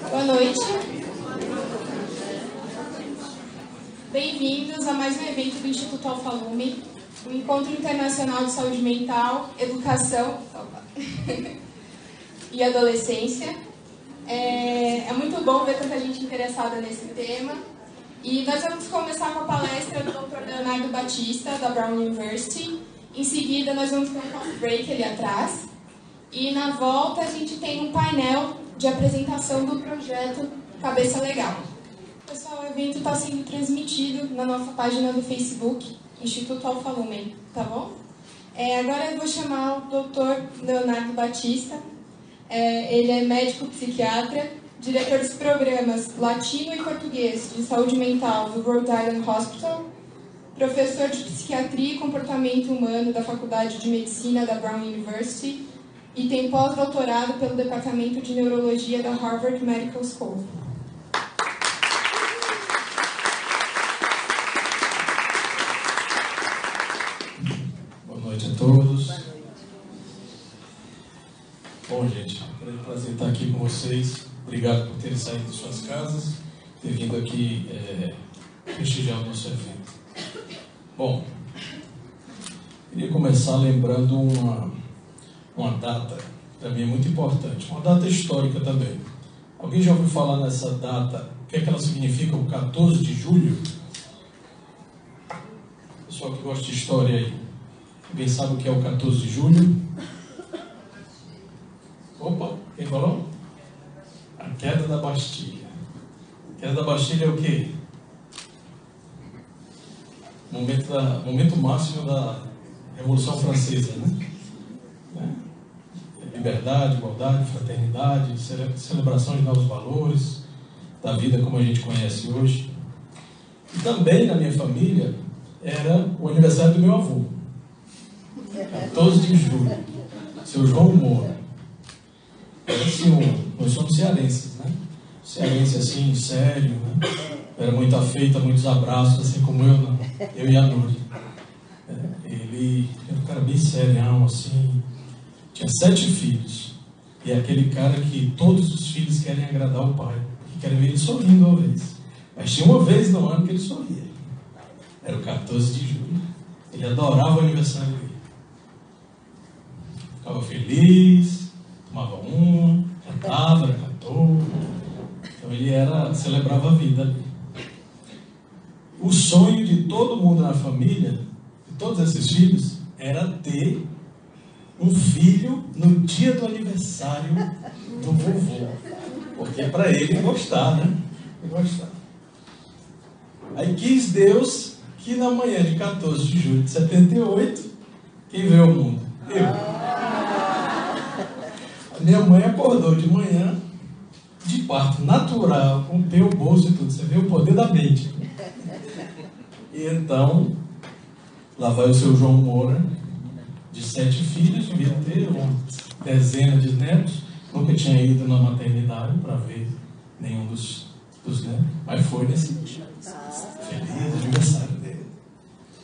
Boa noite. Bem-vindos a mais um evento do Instituto Alfalume, o Encontro Internacional de Saúde Mental, Educação e Adolescência. É muito bom ver tanta gente interessada nesse tema. E nós vamos começar com a palestra do Dr. Leonardo Batista, da Brown University. Em seguida, nós vamos ter um coffee break ali atrás. E na volta, a gente tem um painel de apresentação do projeto Cabeça Legal. Pessoal, o evento está sendo transmitido na nossa página do Facebook, Instituto Alfalume, tá bom? Agora eu vou chamar o Dr. Leonardo Batista. Ele é médico psiquiatra, diretor dos programas Latino e Português de Saúde Mental do Rhode Island Hospital, professor de Psiquiatria e Comportamento Humano da Faculdade de Medicina da Brown University e tem pós-doutorado pelo Departamento de Neurologia da Harvard Medical School. Boa noite a todos. Bom, gente, é um prazer estar aqui com vocês. Obrigado por terem saído de suas casas, ter vindo aqui prestigiar o nosso evento. Bom, queria começar lembrando uma data, que para mim é muito importante, uma data histórica também. Alguém já ouviu falar nessa data? O que é que ela significa, o 14 de julho? Pessoal que gosta de história aí, alguém sabe o que é o 14 de julho? Opa, quem falou? A queda da Bastilha. A queda da Bastilha é o quê? Momento máximo da Revolução Francesa, né? Liberdade, igualdade, fraternidade, celebração de novos valores, da vida como a gente conhece hoje. E também na minha família era o aniversário do meu avô, 14 de julho, seu João Moura. Assim, nós somos cearenses, né? Cearense assim, sério, né? Era muito afeito, muitos abraços, assim como eu e a Nuri. Ele era um cara bem serião, assim, tinha 7 filhos. E é aquele cara que todos os filhos querem agradar o pai, que querem ver ele sorrindo uma vez. Mas tinha uma vez no ano que ele sorria. Era o 14 de julho. Ele adorava o aniversário dele. Ficava feliz, tomava uma, cantava, era cantor. Então ele celebrava a vida ali. O sonho de todo mundo na família, de todos esses filhos, era ter um filho no dia do aniversário do vovô. Porque é para ele gostar, né? Gostar. Aí quis Deus que na manhã de 14 de julho de 78, quem veio ao mundo? Eu. A minha mãe acordou de manhã, de parto natural, com o teu bolso e tudo. Você vê o poder da mente. E então, lá vai o seu João Moura, de 7 filhos, devia ter uma dezena de netos. Nunca tinha ido na maternidade para ver nenhum dos netos, mas foi nesse dia. Feliz aniversário dele.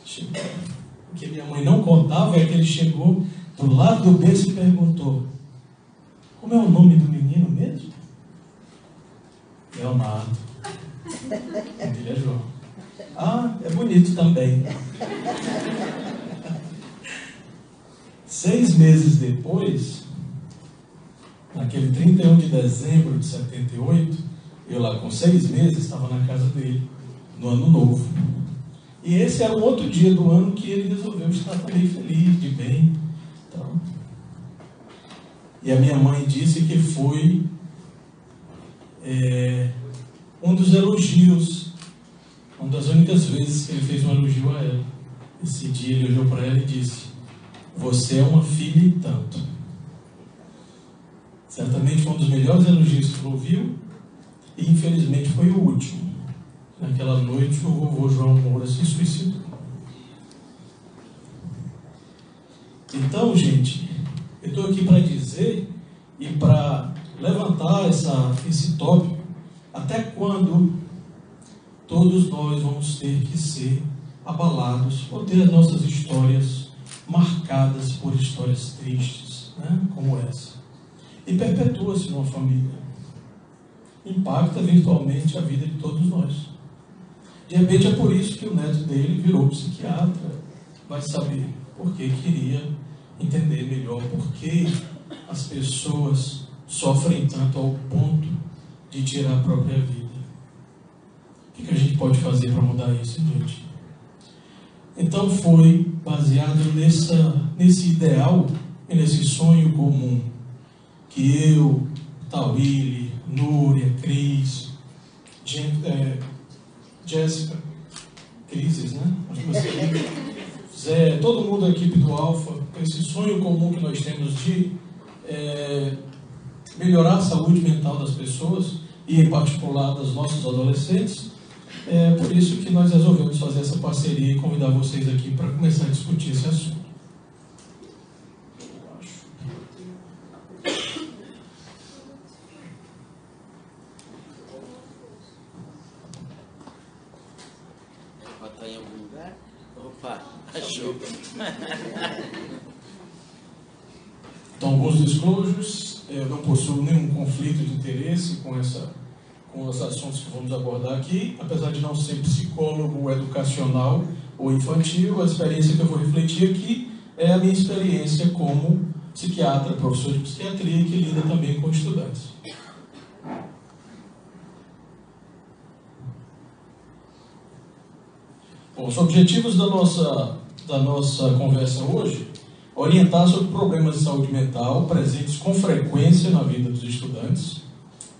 Chegou. O que minha mãe não contava é que ele chegou do lado do berço e perguntou: como é o nome do menino mesmo? Leonardo. Ele é João. Ah, é bonito também. 6 meses depois, naquele 31 de dezembro de 78, eu lá com 6 meses estava na casa dele, no ano novo. E esse era um outro dia do ano que ele resolveu estar também feliz, de bem. Então, e a minha mãe disse que foi um dos elogios, uma das únicas vezes que ele fez um elogio a ela. Esse dia ele olhou para ela e disse: você é uma filha e tanto. Certamente foi um dos melhores elogios que ele ouviu, e infelizmente foi o último. Naquela noite o vovô João Moura se suicidou. Então, gente, eu estou aqui para dizer e para levantar esse tópico: até quando todos nós vamos ter que ser abalados ou ter as nossas histórias marcadas por histórias tristes, né, como essa? E perpetua-se numa família. impacta virtualmente a vida de todos nós. De repente é por isso que o neto dele virou psiquiatra, vai saber por que queria entender melhor por que as pessoas sofrem tanto ao ponto de tirar a própria vida. O que a gente pode fazer para mudar isso, gente? Então foi baseado nesse ideal e nesse sonho comum que eu, Tawili, Núria, Cris, Jéssica, Crises, né? Zé, todo mundo da equipe do Alfa, esse sonho comum que nós temos de melhorar a saúde mental das pessoas e em particular dos nossos adolescentes. É por isso que nós resolvemos fazer essa parceria e convidar vocês aqui para começar a discutir esse assunto. Botar em algum lugar? Opa, achou. Então, alguns disclosures, eu não possuo nenhum conflito de interesse com os assuntos que vamos abordar aqui, apesar de não ser psicólogo educacional ou infantil. A experiência que eu vou refletir aqui é a minha experiência como psiquiatra, professor de psiquiatria, que lida também com estudantes. Bom, os objetivos da nossa conversa hoje: orientar sobre problemas de saúde mental presentes com frequência na vida dos estudantes,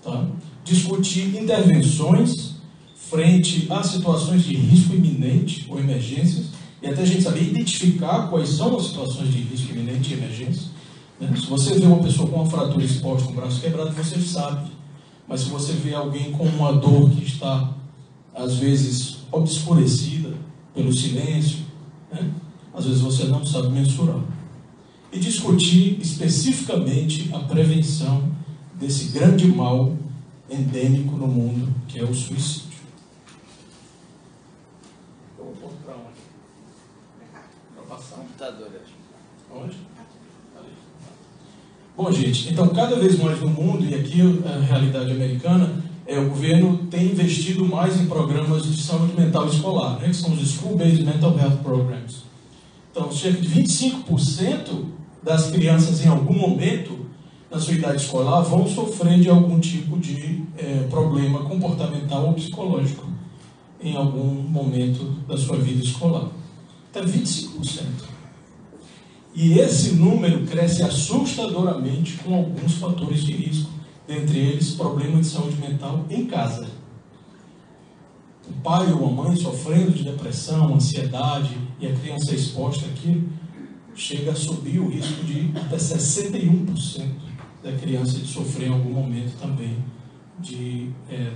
tá? Discutir intervenções frente a situações de risco iminente ou emergências, e até a gente saber identificar quais são as situações de risco iminente e emergência. Se você vê uma pessoa com uma fratura exposta, com o braço quebrado, você sabe. Mas se você vê alguém com uma dor que está, às vezes, obscurecida pelo silêncio, né? Às vezes você não sabe mensurar. E discutir especificamente a prevenção desse grande mal endêmico no mundo, que é o suicídio. Eu vou pôr para onde? Para passar. Computador, Onde? Ali. Bom, gente, então cada vez mais no mundo, e aqui a realidade americana, o governo tem investido mais em programas de saúde mental escolar, né, que são os School-Based Mental Health Programs. Então, cerca de 25% das crianças, em algum momento, na sua idade escolar, vão sofrer de algum tipo de problema comportamental ou psicológico em algum momento da sua vida escolar. Até 25%. E esse número cresce assustadoramente com alguns fatores de risco, dentre eles problemas de saúde mental em casa. O pai ou a mãe sofrendo de depressão, ansiedade, e a criança exposta aqui, chega a subir o risco de até 61% da criança de sofrer em algum momento também de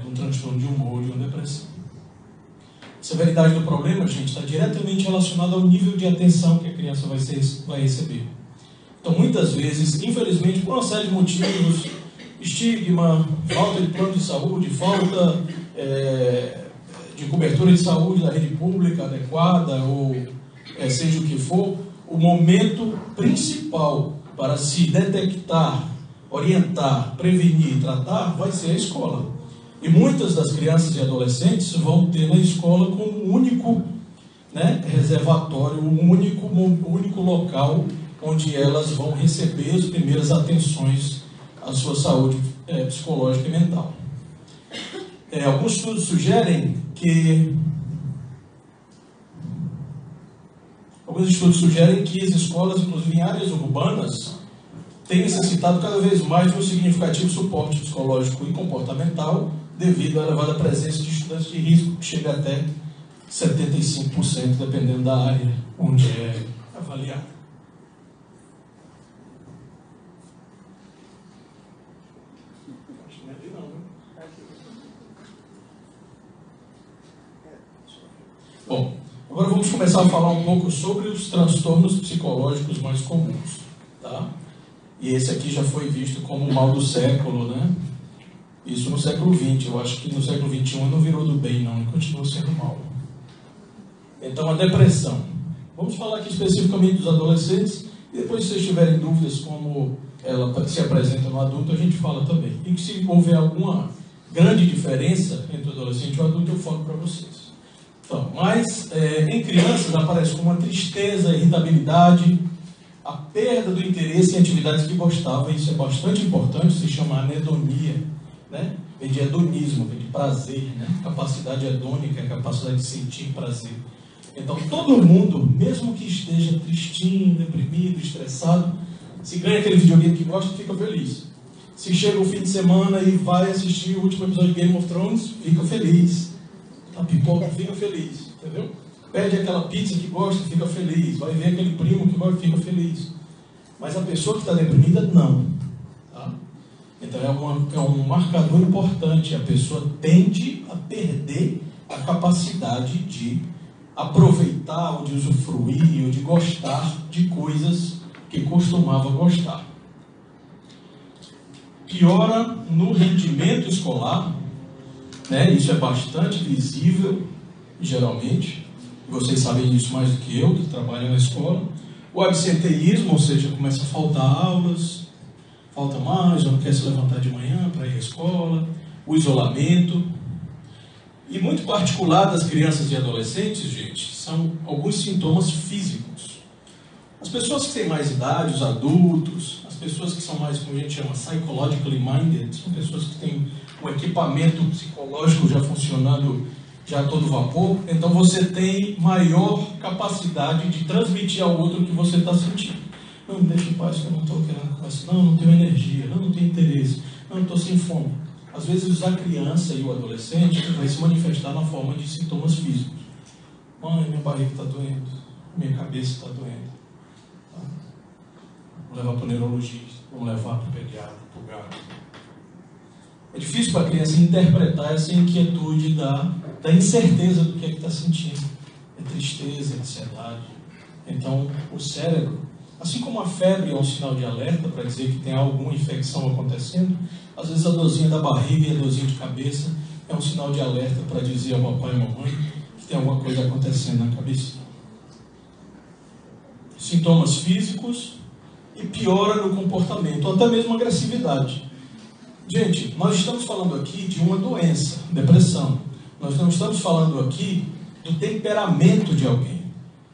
um transtorno de humor ou de uma depressão. A severidade do problema, gente, está diretamente relacionada ao nível de atenção que a criança vai receber. Então, muitas vezes, infelizmente, por uma série de motivos, estigma, falta de plano de saúde, falta de cobertura de saúde da rede pública adequada, ou seja o que for, o momento principal para se detectar, orientar, prevenir e tratar vai ser a escola. E muitas das crianças e adolescentes vão ter na escola como único reservatório, o único local onde elas vão receber as primeiras atenções à sua saúde psicológica e mental. Alguns estudos sugerem que as escolas, inclusive em áreas urbanas, têm necessitado cada vez mais de um significativo suporte psicológico e comportamental devido à elevada presença de estudantes de risco, que chega até 75%, dependendo da área onde é avaliado. Bom, agora vamos começar a falar um pouco sobre os transtornos psicológicos mais comuns, tá? E esse aqui já foi visto como o mal do século, né? Isso no século XX. Eu acho que no século XXI não virou do bem, não, e continua sendo mal. Então, a depressão. Vamos falar aqui especificamente dos adolescentes, e depois, se vocês tiverem dúvidas como ela se apresenta no adulto, a gente fala também. E se houver alguma grande diferença entre o adolescente e o adulto, eu falo para vocês. Então, mas em crianças aparece como uma tristeza, irritabilidade, a perda do interesse em atividades que gostava. Isso é bastante importante, se chama anedonia, né? Vem de hedonismo, vem de prazer, né? Capacidade hedônica é a capacidade de sentir prazer. Então, todo mundo, mesmo que esteja tristinho, deprimido, estressado, se ganha aquele videogame que gosta, fica feliz. Se chega o fim de semana e vai assistir o último episódio de Game of Thrones, fica feliz. A pipoca, fica feliz, entendeu? Pede aquela pizza que gosta, fica feliz. Vai ver aquele primo que gosta, fica feliz. Mas a pessoa que está deprimida, não. Tá? Então é um marcador importante. A pessoa tende a perder a capacidade de aproveitar, ou de usufruir, ou de gostar de coisas que costumava gostar. Piora no rendimento escolar, né? Isso é bastante visível, geralmente. Vocês sabem disso mais do que eu, que trabalho na escola. O absenteísmo, ou seja, começa a faltar aulas, falta mais, ou não quer se levantar de manhã para ir à escola. O isolamento. E muito particular das crianças e adolescentes, gente, são alguns sintomas físicos. As pessoas que têm mais idade, os adultos, as pessoas que são mais, como a gente chama, psychologically minded, são pessoas que têm o equipamento psicológico já funcionando já a todo vapor, então você tem maior capacidade de transmitir ao outro o que você está sentindo. Não, me deixa em paz que eu não estou querendo conversar. Não tenho energia, não tenho interesse, não estou sem fome. Às vezes a criança e o adolescente vai se manifestar na forma de sintomas físicos. Mãe, minha barriga está doendo, minha cabeça está doendo. Tá? Vamos levar para o neurologista, vamos levar para o pediatra, para o gato. É difícil para a criança interpretar essa inquietude da incerteza do que é que está sentindo. É tristeza, é ansiedade. Então, o cérebro, assim como a febre é um sinal de alerta para dizer que tem alguma infecção acontecendo, às vezes a dorzinha da barriga e a dorzinha de cabeça é um sinal de alerta para dizer ao papai e à mamãe que tem alguma coisa acontecendo na cabeça. Sintomas físicos e piora no comportamento, até mesmo agressividade. Gente, nós estamos falando aqui de uma doença, depressão. Nós não estamos falando aqui do temperamento de alguém.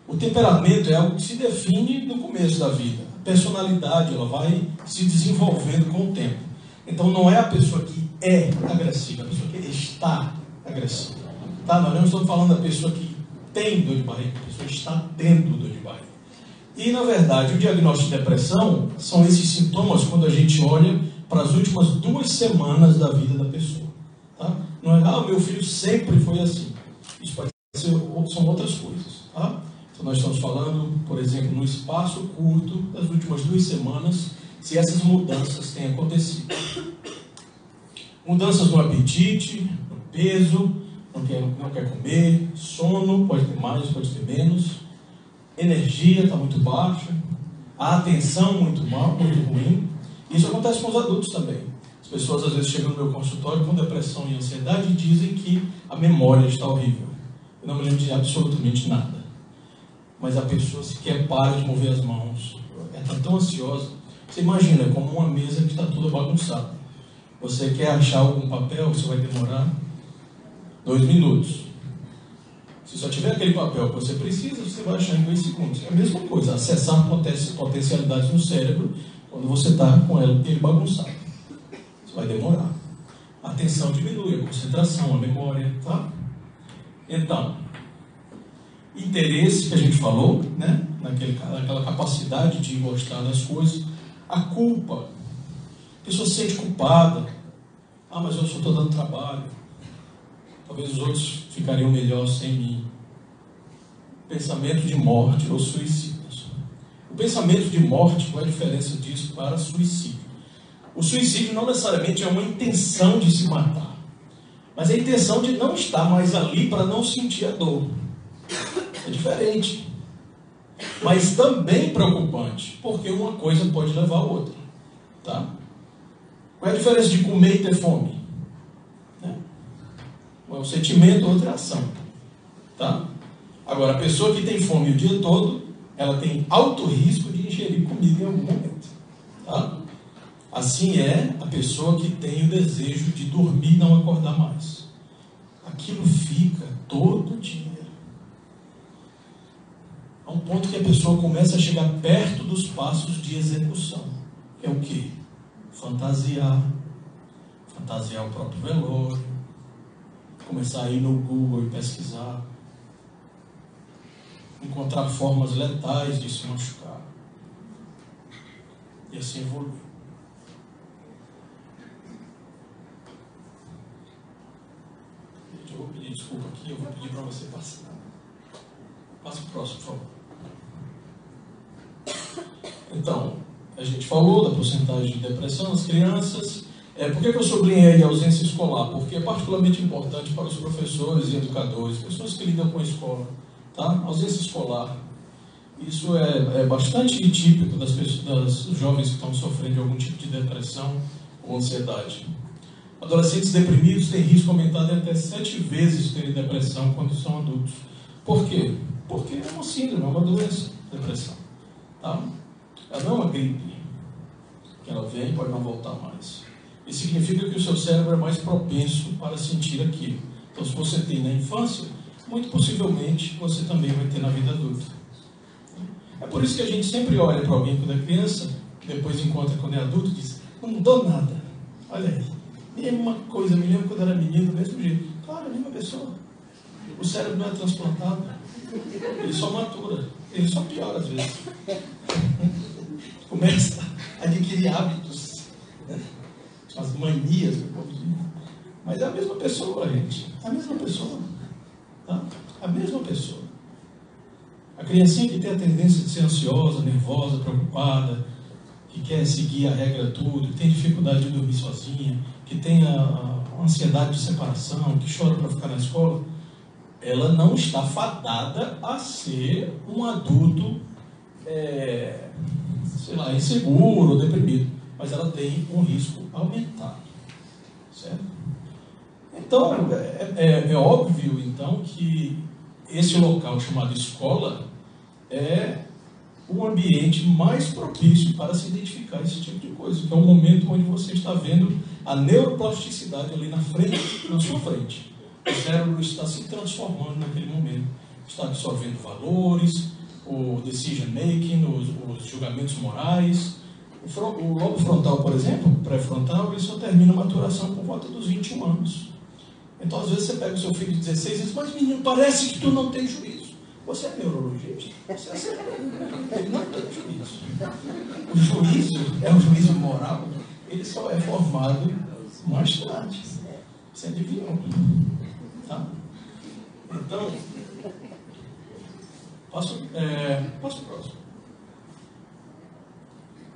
O temperamento é algo que se define no começo da vida. A personalidade, ela vai se desenvolvendo com o tempo. Então não é a pessoa que é agressiva, é a pessoa que está agressiva. Tá? Nós não estamos falando da pessoa que tem dor de barriga, a pessoa está tendo dor de barriga. E, na verdade, o diagnóstico de depressão são esses sintomas quando a gente olha para as últimas 2 semanas da vida da pessoa. Tá? Não é, meu filho sempre foi assim. Isso pode ser, são outras coisas. Tá? Então, nós estamos falando, por exemplo, no espaço curto das últimas 2 semanas, se essas mudanças têm acontecido. Mudanças no apetite, no peso, não quer comer, sono, pode ter mais, pode ter menos, energia está muito baixa, a atenção muito ruim. Isso acontece com os adultos também. As pessoas às vezes chegam no meu consultório com depressão e ansiedade e dizem que a memória está horrível. Eu não me lembro de absolutamente nada. Mas a pessoa sequer para de mover as mãos. Está tão ansiosa. Você imagina, é como uma mesa que está toda bagunçada. Você quer achar algum papel, você vai demorar 2 minutos. Se só tiver aquele papel que você precisa, você vai achar em 2 segundos. É a mesma coisa, acessar potencialidades no cérebro quando você está com ele bagunçado. Isso vai demorar. A atenção diminui, a concentração, a memória, tá? Então, interesse que a gente falou, né? Naquela capacidade de gostar das coisas. A culpa. A pessoa se sente culpada. Ah, mas eu só estou dando trabalho. Talvez os outros ficariam melhor sem mim. Pensamento de morte ou suicídios. O pensamento de morte, qual é a diferença disso para suicídio? O suicídio não necessariamente é uma intenção de se matar, mas é a intenção de não estar mais ali para não sentir a dor. É diferente. Mas também preocupante, porque uma coisa pode levar a outra. Tá? Qual é a diferença de comer e ter fome? Um sentimento, outra ação. Tá? Agora, a pessoa que tem fome o dia todo, ela tem alto risco de ingerir comida em algum momento. Tá? Assim é a pessoa que tem o desejo de dormir e não acordar mais. Aquilo fica todo dia. A um ponto que a pessoa começa a chegar perto dos passos de execução. Que é o quê? Fantasiar o próprio velório, começar a ir no Google e pesquisar, encontrar formas letais de se machucar, e assim evoluir. Eu vou pedir desculpa aqui, eu vou pedir para você passar. Passa o próximo, por favor. Então, a gente falou da porcentagem de depressão nas crianças. Por que eu sublinhei a ausência escolar? Porque é particularmente importante para os professores e educadores, pessoas que lidam com a escola. Tá? A ausência escolar. Isso é bastante típico das jovens que estão sofrendo de algum tipo de depressão ou ansiedade. Adolescentes deprimidos têm risco aumentado em até 7 vezes de terem depressão quando são adultos. Por quê? Porque é uma síndrome, é uma doença, depressão. Tá? Ela não é uma gripe, que ela vem e pode não voltar mais. Isso significa que o seu cérebro é mais propenso para sentir aquilo. Então, se você tem na infância, muito possivelmente você também vai ter na vida adulta. É por isso que a gente sempre olha para alguém quando é criança, depois encontra quando é adulto e diz, não mudou nada. Olha aí, mesma coisa, me lembro quando era menino, do mesmo jeito. Claro, a mesma pessoa. O cérebro não é transplantado, ele só matura, ele só piora às vezes. Começa a adquirir hábitos, né? As manias, mas é a mesma pessoa, gente. É a mesma pessoa. Tá? A mesma pessoa. A criancinha que tem a tendência de ser ansiosa, nervosa, preocupada, que quer seguir a regra tudo, que tem dificuldade de dormir sozinha, que tem a ansiedade de separação, que chora para ficar na escola, ela não está fadada a ser um adulto, inseguro ou deprimido. Mas ela tem um risco aumentado. Certo? Então, é óbvio, então, que esse local chamado escola é o ambiente mais propício para se identificar esse tipo de coisa, que é o momento onde você está vendo a neuroplasticidade ali na sua frente. O cérebro está se transformando naquele momento, está absorvendo valores, o decision making, os julgamentos morais. O lobo frontal, por exemplo, o pré-frontal, ele só termina a maturação por volta dos 21 anos. Então, às vezes, você pega o seu filho de 16 e diz, mas menino, parece que tu não tem juízo. Você é neurologista? Você é cérebro. Ele não tem juízo. O juízo é um juízo moral, ele só é formado mais tarde. Você adivinhou? Tá? Então, passo o próximo.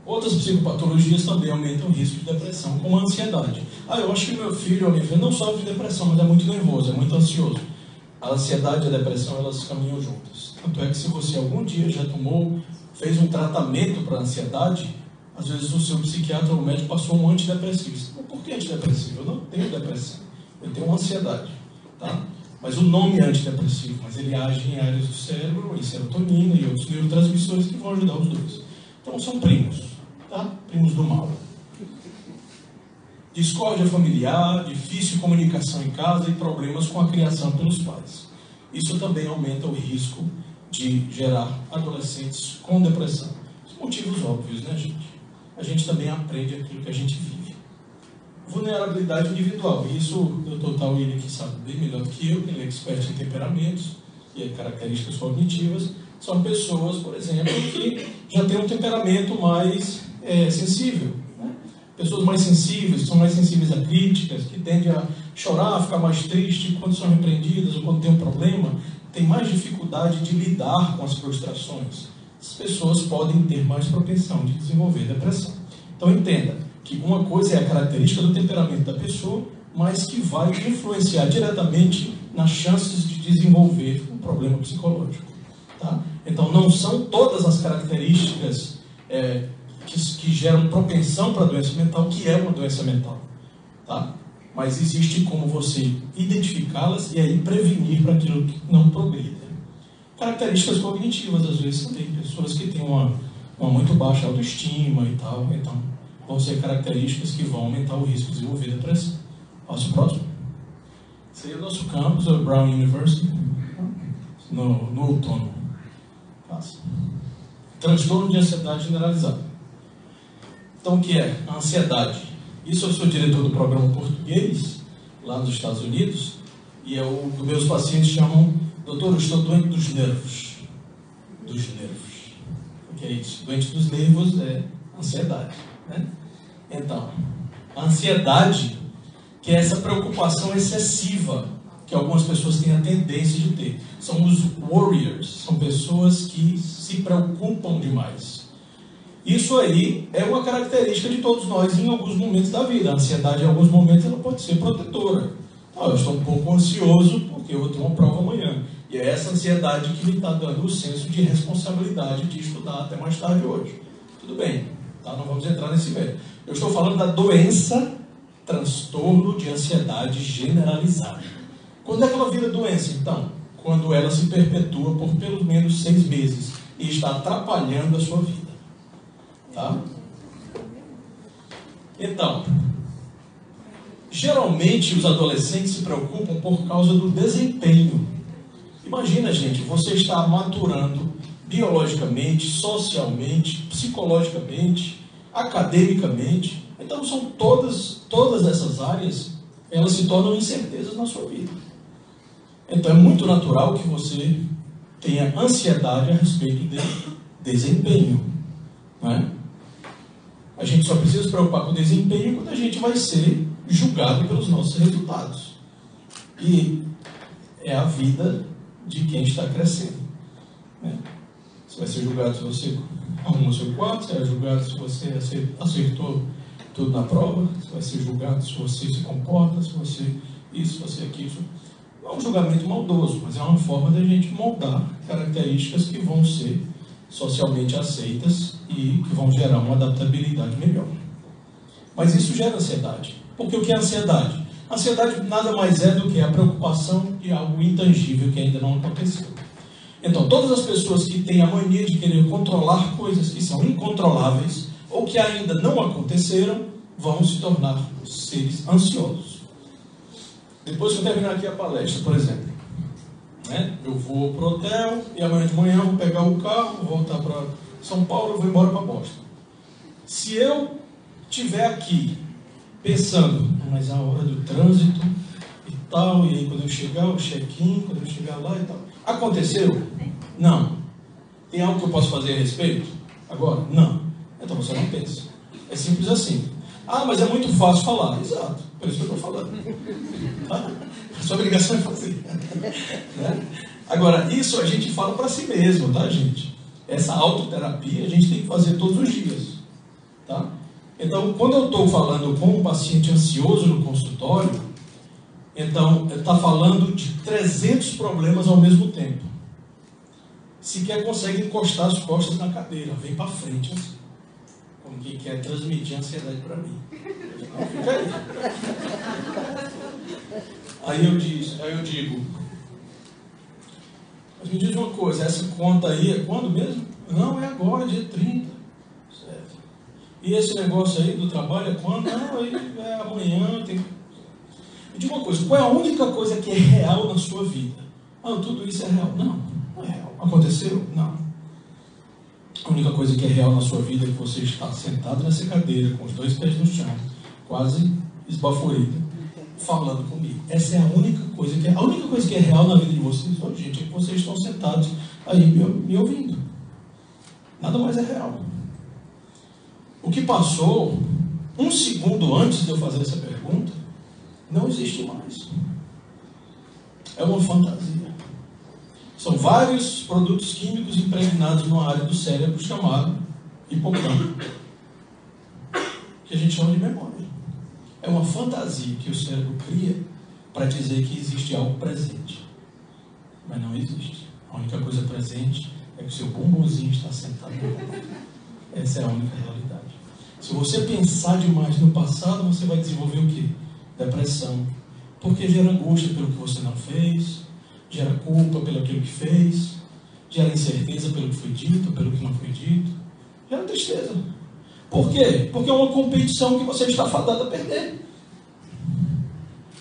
Outras psicopatologias também aumentam o risco de depressão, como a ansiedade. Eu acho que meu filho ou minha filha não sofre de depressão, mas é muito nervoso, é muito ansioso. A ansiedade e a depressão, elas caminham juntas. Tanto é que se você algum dia já fez um tratamento para a ansiedade, às vezes o seu psiquiatra ou médico passou um antidepressivo. Mas por que antidepressivo? Eu não tenho depressão, eu tenho ansiedade. Tá? Mas o nome é antidepressivo, mas ele age em áreas do cérebro, em serotonina e outros neurotransmissores que vão ajudar os dois. Então são primos. Tá? Primos do mal. Discórdia familiar, difícil comunicação em casa e problemas com a criação pelos pais. Isso também aumenta o risco de gerar adolescentes com depressão. Os motivos óbvios, né, gente? A gente também aprende aquilo que a gente vive. Vulnerabilidade individual. Isso o Dr. Tawili aqui sabe bem melhor do que eu, que ele é expert em temperamentos e características cognitivas. São pessoas, por exemplo, que já têm um temperamento mais sensível. Né? Pessoas mais sensíveis, que são mais sensíveis a críticas, que tendem a chorar, a ficar mais triste quando são repreendidas ou quando tem um problema, têm mais dificuldade de lidar com as frustrações. As pessoas podem ter mais propensão de desenvolver depressão. Então entenda que uma coisa é a característica do temperamento da pessoa, mas que vai influenciar diretamente nas chances de desenvolver um problema psicológico. Tá? Então não são todas as características que geram propensão para a doença mental, que é uma doença mental. Tá? Mas existe como você identificá-las e aí prevenir para aquilo que não progrida. Características cognitivas, às vezes, também. Pessoas que têm uma muito baixa autoestima e tal. Então, vão ser características que vão aumentar o risco de desenvolver depressão. Passo próximo. Esse aí é o nosso campus, o Brown University, no outono. Passa. Transtorno de ansiedade generalizada. Então, o que é a ansiedade? Isso eu sou diretor do programa português, lá nos Estados Unidos, e os meus pacientes chamam, doutor, eu estou doente dos nervos. Dos nervos. O que é isso? Doente dos nervos é ansiedade, né? Então, a ansiedade, que é essa preocupação excessiva que algumas pessoas têm a tendência de ter. São os warriors, são pessoas que se preocupam demais. Isso aí é uma característica de todos nós em alguns momentos da vida. A ansiedade, em alguns momentos, ela pode ser protetora. Eu estou um pouco ansioso porque eu vou ter uma prova amanhã. E é essa ansiedade que me está dando o senso de responsabilidade de estudar até mais tarde hoje. Tudo bem, tá? Não vamos entrar nesse meio. Eu estou falando da doença, transtorno de ansiedade generalizada. Quando é que ela vira doença, então? Quando ela se perpetua por pelo menos 6 meses e está atrapalhando a sua vida. Tá? Então, geralmente os adolescentes se preocupam por causa do desempenho. Imagina, gente, você está maturando biologicamente, socialmente, psicologicamente, academicamente. Então, são todas essas áreas, elas se tornam incertezas na sua vida. Então, é muito natural que você tenha ansiedade a respeito de desempenho. Não é? A gente só precisa se preocupar com o desempenho quando a gente vai ser julgado pelos nossos resultados. E é a vida de quem está crescendo. Né? Você vai ser julgado se você arrumou seu quarto, você vai ser julgado se você acertou tudo na prova, você vai ser julgado se você se comporta, se você isso, se você aquilo. Não é um julgamento maldoso, mas é uma forma da gente moldar características que vão ser socialmente aceitas e que vão gerar uma adaptabilidade melhor. Mas isso gera ansiedade. Porque o que é ansiedade? Ansiedade nada mais é do que a preocupação de algo intangível que ainda não aconteceu. Então, todas as pessoas que têm a mania de querer controlar coisas que são incontroláveis ou que ainda não aconteceram, vão se tornar seres ansiosos. Depois que eu terminar aqui a palestra, por exemplo, né? Eu vou para o hotel e amanhã de manhã eu vou pegar o carro, vou voltar para São Paulo e vou embora para Boston. Se eu estiver aqui pensando, mas a hora do trânsito e tal, e aí quando eu chegar, o check-in, quando eu chegar lá e tal. Aconteceu? Não. Tem algo que eu posso fazer a respeito? Agora? Não. Então você não pensa. É simples assim. Ah, mas é muito fácil falar. Exato. Por isso que eu estou falando. Tá? A sua obrigação é fazer. Né? Agora, isso a gente fala para si mesmo, tá, gente? Essa autoterapia a gente tem que fazer todos os dias. Tá? Então, quando eu estou falando com um paciente ansioso no consultório, então, está falando de 300 problemas ao mesmo tempo. Sequer consegue encostar as costas na cadeira, vem para frente assim, como quem quer transmitir ansiedade para mim. Não, fica aí. Aí eu digo, mas me diz uma coisa, essa conta aí é quando mesmo? Não, é agora, dia 30. Certo. E esse negócio aí do trabalho é quando? Não, aí é amanhã, tem... Me diga uma coisa, qual é a única coisa que é real na sua vida? Ah, tudo isso é real. Não, não é real. Aconteceu? Não. A única coisa que é real na sua vida é que você está sentado nessa cadeira, com os 2 pés no chão, quase esbaforida, falando comigo. Essa é a única coisa que é real na vida de vocês, hoje, gente, é que vocês estão sentados aí me ouvindo. Nada mais é real. O que passou 1 segundo antes de eu fazer essa pergunta não existe mais. É uma fantasia. São vários produtos químicos impregnados numa área do cérebro chamado hipocampo, que a gente chama de memória. É uma fantasia que o cérebro cria para dizer que existe algo presente. Mas não existe. A única coisa presente é que o seu bumbumzinho está sentado no colo. Essa é a única realidade. Se você pensar demais no passado, você vai desenvolver o quê? Depressão, porque gera angústia pelo que você não fez, gera culpa pelo aquilo que fez, gera incerteza pelo que foi dito, pelo que não foi dito, gera tristeza. Por quê? Porque é uma competição que você está fadado a perder.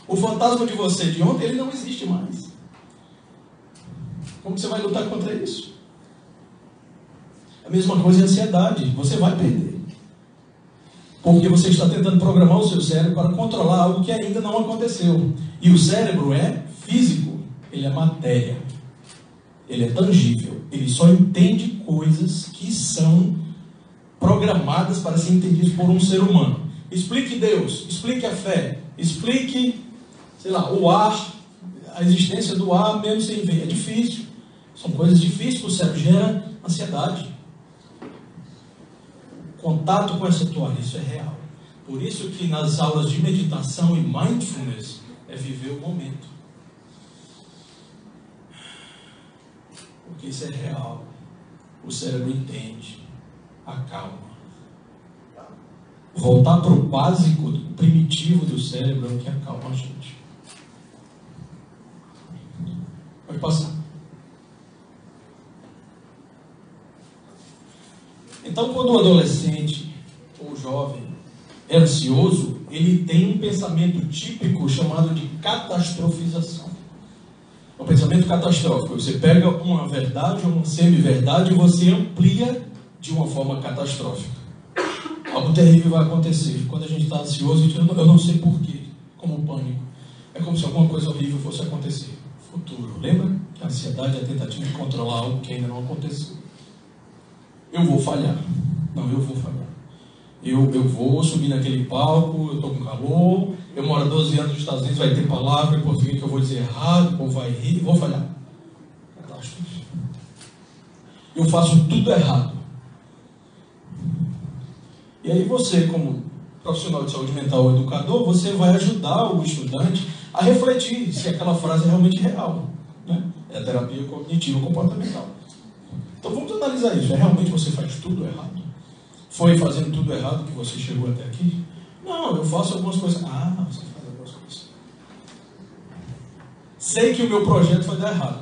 O fantasma de você de ontem, ele não existe mais. Como você vai lutar contra isso? A mesma coisa é a ansiedade. Você vai perder. Porque você está tentando programar o seu cérebro para controlar algo que ainda não aconteceu. E o cérebro é físico. Ele é matéria. Ele é tangível. Ele só entende coisas que são programadas para ser entendidas por um ser humano. Explique Deus, explique a fé, explique, sei lá, o ar, a existência do ar mesmo sem ver. É difícil. São coisas difíceis para o cérebro, gera ansiedade. Contato com essa toalha, isso é real. Por isso que nas aulas de meditação e mindfulness é viver o momento. Porque isso é real. O cérebro entende, acalma. Voltar para o básico, primitivo do cérebro é o que acalma a gente. Pode passar. Então, quando o adolescente ou jovem é ansioso, ele tem um pensamento típico chamado de catastrofização. É um pensamento catastrófico. Você pega uma verdade ou uma semi-verdade e você amplia de uma forma catastrófica. Algo terrível vai acontecer. Quando a gente está ansioso, eu não sei porquê, como o pânico. É como se alguma coisa horrível fosse acontecer. Futuro. Lembra que a ansiedade é a tentativa de controlar algo que ainda não aconteceu. Eu vou falhar. Não, eu vou falhar. Eu vou subir naquele palco, eu estou com calor, eu moro há 12 anos nos Estados Unidos, vai ter palavra em português que eu vou dizer errado, o povo vai rir, vou falhar. Catástrofe. Eu faço tudo errado. E aí você, como profissional de saúde mental ou educador, você vai ajudar o estudante a refletir se aquela frase é realmente real. Né? É a terapia cognitiva comportamental. Então vamos analisar isso. Realmente você faz tudo errado? Foi fazendo tudo errado que você chegou até aqui? Não, eu faço algumas coisas. Ah, você faz algumas coisas. Sei que o meu projeto vai dar errado.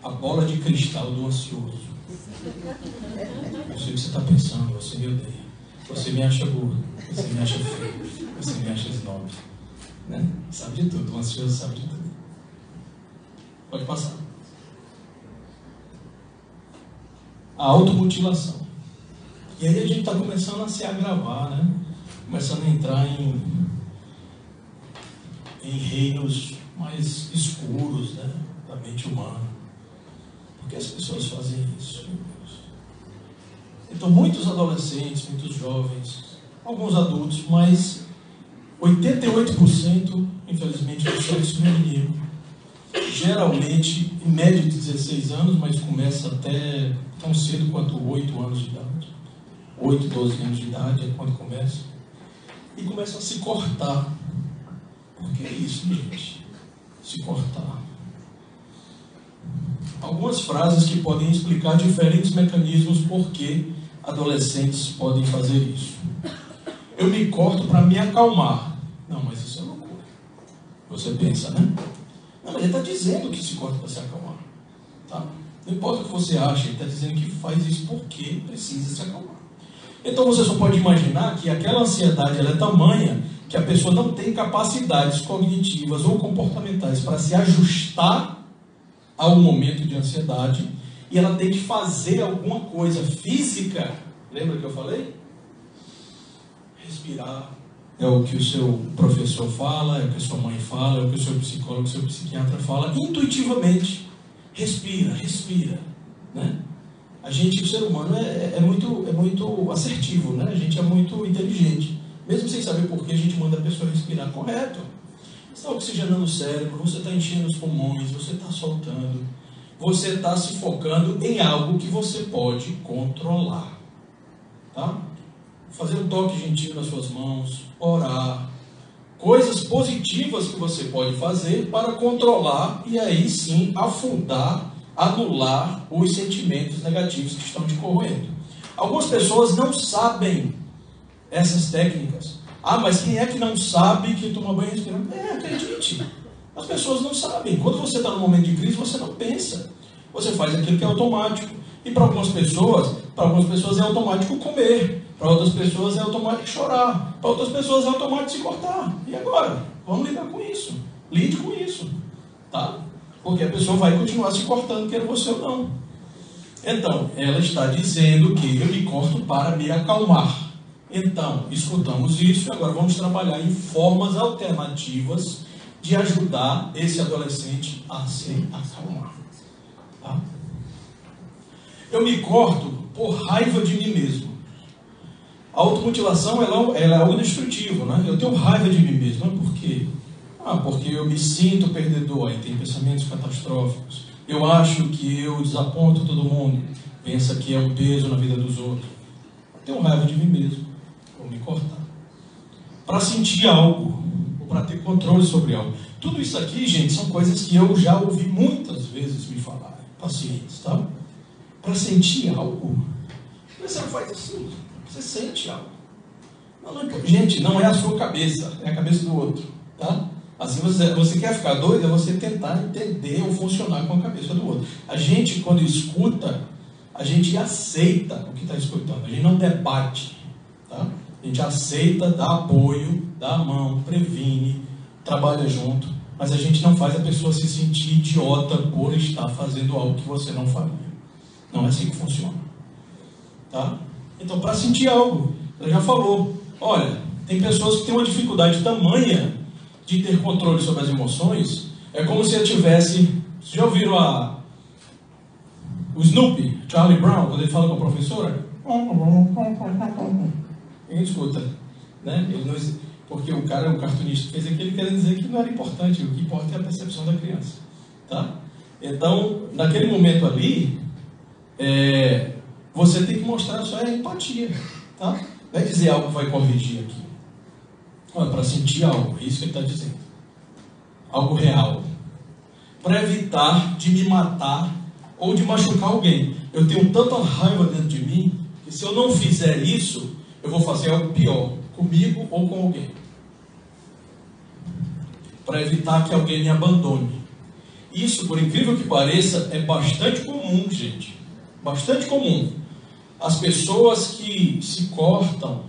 A bola de cristal do ansioso. Eu sei o que você está pensando, você me odeia. Você me acha gordo, você me acha feio, você me acha snob. Né? Sabe de tudo, o ansioso sabe de tudo. Pode passar. A automutilação. E aí a gente está começando a se agravar, né? Começando a entrar em reinos mais escuros, né? Da mente humana. Por que as pessoas fazem isso? Meu Deus? Então, muitos adolescentes, muitos jovens, alguns adultos, mas 88%, infelizmente, do sexo feminino, geralmente, em média de 16 anos, mas começa até tão cedo quanto 8 anos de idade. 8, 12 anos de idade é quando começa. E começa a se cortar. Por que isso, gente? Se cortar. Algumas frases que podem explicar diferentes mecanismos por que adolescentes podem fazer isso. Eu me corto para me acalmar. Não, mas isso é loucura. Você pensa, né? Não, mas ele está dizendo que se corta para se acalmar. Tá? Não importa o que você acha, ele está dizendo que faz isso porque precisa se acalmar. Então você só pode imaginar que aquela ansiedade ela é tamanha que a pessoa não tem capacidades cognitivas ou comportamentais para se ajustar ao momento de ansiedade e ela tem que fazer alguma coisa física. Lembra que eu falei? Respirar. É o que o seu professor fala, é o que a sua mãe fala, é o que o seu psicólogo, o seu psiquiatra fala. Intuitivamente. Respira, respira. Né? A gente, o ser humano, é muito assertivo, né? A gente é muito inteligente. Mesmo sem saber por que, a gente manda a pessoa respirar correto. Você está oxigenando o cérebro, você está enchendo os pulmões, você está soltando. Você está se focando em algo que você pode controlar. Tá? Fazer um toque gentil nas suas mãos, orar. Coisas positivas que você pode fazer para controlar e aí sim afundar, anular os sentimentos negativos que estão te corroendo. Algumas pessoas não sabem essas técnicas. Ah, mas quem é que não sabe que tomar banho respirando? Acredite. As pessoas não sabem. Quando você está num momento de crise, você não pensa. Você faz aquilo que é automático. E para algumas pessoas é automático comer. Para outras pessoas é automático chorar. Para outras pessoas é automático se cortar. E agora? Vamos lidar com isso. Lide com isso. Tá? Porque a pessoa vai continuar se cortando, quer você ou não. Então, ela está dizendo que eu me corto para me acalmar. Então, escutamos isso e agora vamos trabalhar em formas alternativas de ajudar esse adolescente a se acalmar. Tá? Eu me corto por raiva de mim mesmo. A automutilação ela é algo destrutivo, né? Eu tenho raiva de mim mesmo. Por quê? Porque eu me sinto perdedor. Aí tem pensamentos catastróficos. Eu acho que eu desaponto todo mundo. Pensa que é um peso na vida dos outros. Eu tenho raiva de mim mesmo. Vou me cortar. Para sentir algo, ou para ter controle sobre algo. Tudo isso aqui, gente, são coisas que eu já ouvi muitas vezes me falar. Pacientes, tá? Para sentir algo. Você não faz assim. Você sente algo. Gente, não é a sua cabeça, é a cabeça do outro, tá? Assim, você quer ficar doido, é você tentar entender ou funcionar com a cabeça do outro. A gente, quando escuta, a gente aceita o que está escutando. A gente não debate, tá? A gente aceita, dá apoio, dá a mão, previne, trabalha junto, mas a gente não faz a pessoa se sentir idiota por estar fazendo algo que você não faria. Não é assim que funciona, tá? Então, para sentir algo, ela já falou, olha, tem pessoas que têm uma dificuldade tamanha de ter controle sobre as emoções, é como se eu tivesse... Vocês já ouviram o Snoopy, Charlie Brown, quando ele fala com a professora? Ele escuta, né? Ele não, porque o cara, o cartunista, fez aquilo querendo dizer que não era importante, o que importa é a percepção da criança, tá? Então, naquele momento ali, você tem que mostrar só a empatia, tá? Vai dizer algo que vai corrigir aqui. Olha, para sentir algo, é isso que ele está dizendo. Algo real. Para evitar de me matar ou de machucar alguém. Eu tenho tanta raiva dentro de mim que se eu não fizer isso, eu vou fazer algo pior, comigo ou com alguém. Para evitar que alguém me abandone. Isso, por incrível que pareça, é bastante comum, gente. Bastante comum. As pessoas que se cortam,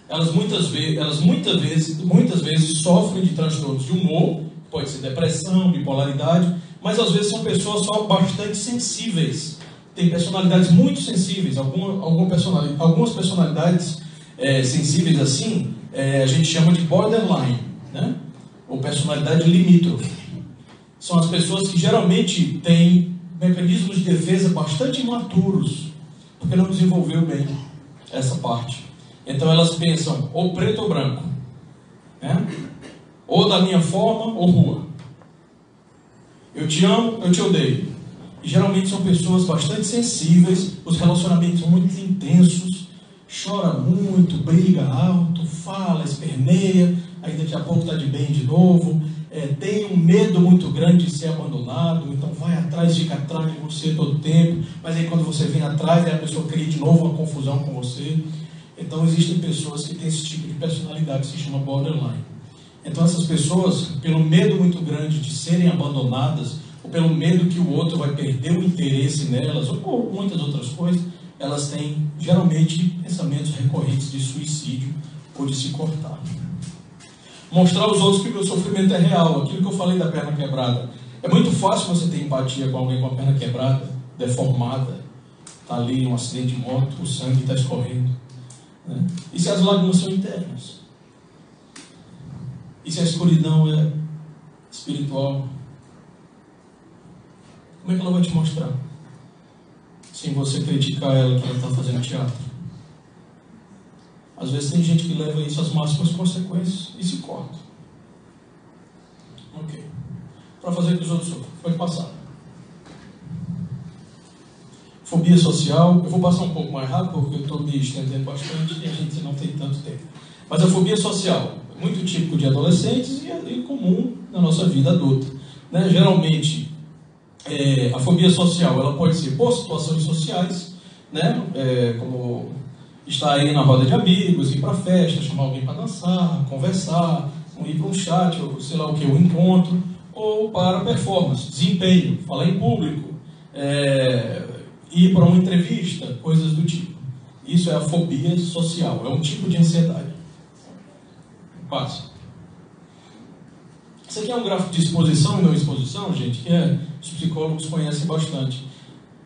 elas muitas vezes sofrem de transtornos de humor, pode ser depressão, bipolaridade, mas às vezes são pessoas só bastante sensíveis. Tem personalidades muito sensíveis, algumas personalidades sensíveis assim, a gente chama de borderline, né? Ou personalidade limítrofe. São as pessoas que geralmente têm mecanismos de defesa bastante imaturos, porque não desenvolveu bem essa parte. Então elas pensam ou preto ou branco, né? Ou da minha forma ou rua. Eu te amo, eu te odeio. E geralmente são pessoas bastante sensíveis, os relacionamentos são muito intensos, chora muito, briga alto, fala, esperneia, aí daqui a pouco está de bem de novo, tem um medo muito grande de ser abandonado, então vai atrás, fica atrás de você todo o tempo, mas aí quando você vem atrás, aí a pessoa cria de novo uma confusão com você. Então existem pessoas que têm esse tipo de personalidade que se chama borderline. Então essas pessoas, pelo medo muito grande de serem abandonadas, ou pelo medo que o outro vai perder o interesse nelas, ou por muitas outras coisas, elas têm geralmente pensamentos recorrentes de suicídio ou de se cortar. Mostrar aos outros que o meu sofrimento é real, aquilo que eu falei da perna quebrada. É muito fácil você ter empatia com alguém com a perna quebrada, deformada, está ali um acidente de moto, o sangue está escorrendo. Né? E se as lágrimas são internas? E se a escuridão é espiritual? Como é que ela vai te mostrar? Sem você criticar ela que ela está fazendo teatro. Às vezes tem gente que leva isso às máximas consequências e se corta. Ok. Para fazer o que os outros sofrem. Pode passar. Fobia social. Eu vou passar um pouco mais rápido porque eu estou me estendendo bastante e a gente não tem tanto tempo. Mas a fobia social é muito típico de adolescentes e é comum na nossa vida adulta. Né? Geralmente, a fobia social ela pode ser por situações sociais, né? Como estar aí na roda de amigos, ir para festa, chamar alguém para dançar, conversar, ir para um chat, ou sei lá o que, um encontro, ou para performance, desempenho, falar em público, ir para uma entrevista, coisas do tipo. Isso é a fobia social, é um tipo de ansiedade. Passa. Isso aqui é um gráfico de exposição e não exposição, gente, que os psicólogos conhecem bastante.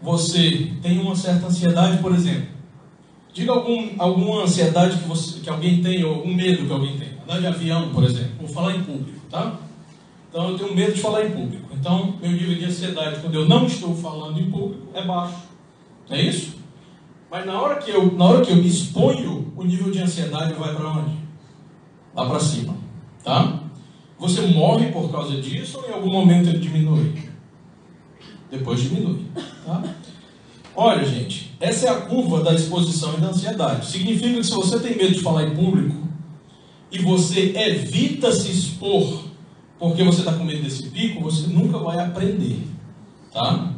Você tem uma certa ansiedade, por exemplo. Diga alguma ansiedade que alguém tem, ou algum medo que alguém tem. Andar de avião, por exemplo, ou falar em público, tá? Então eu tenho medo de falar em público. Então meu nível de ansiedade quando eu não estou falando em público é baixo. Não é isso? Mas na hora que eu me exponho, o nível de ansiedade vai para onde? Lá para cima, tá? Você morre por causa disso ou em algum momento ele diminui? Depois diminui, tá? Olha, gente, essa é a curva da exposição e da ansiedade. Significa que se você tem medo de falar em público e você evita se expor porque você está com medo desse pico, você nunca vai aprender, tá?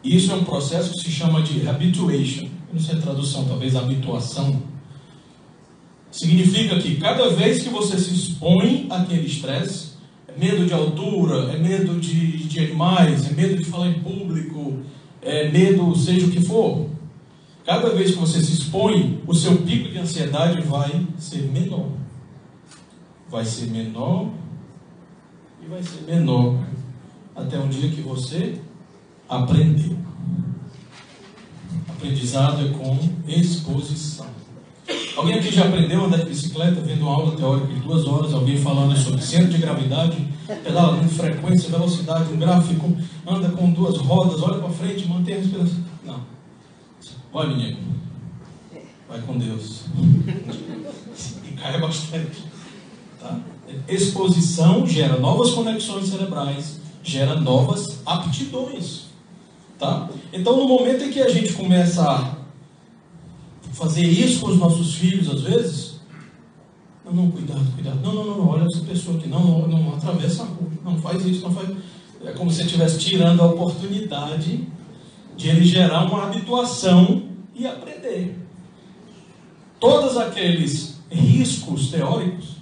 Isso é um processo que se chama de habituation. Não sei a tradução, talvez habituação. Significa que cada vez que você se expõe àquele estresse, é medo de altura, é medo de animais, é medo de falar em público, é medo seja o que for, cada vez que você se expõe, o seu pico de ansiedade vai ser menor. Vai ser menor e vai ser menor até um dia que você aprendeu. Aprendizado é com exposição. Alguém aqui já aprendeu a andar de bicicleta vendo uma aula teórica de 2 horas, alguém falando sobre centro de gravidade, pedala com frequência, velocidade, um gráfico, anda com 2 rodas, olha para frente, mantém a respiração. Não. Vai, menino. Vai com Deus. E cai bastante. Tá? Exposição gera novas conexões cerebrais, gera novas aptidões. Tá? Então, no momento em que a gente começa a fazer isso com os nossos filhos, às vezes, não, cuidado, não, olha essa pessoa aqui, não atravessa a rua, não faz isso, não faz. É como se você estivesse tirando a oportunidade de ele gerar uma habituação e aprender. Todos aqueles riscos teóricos,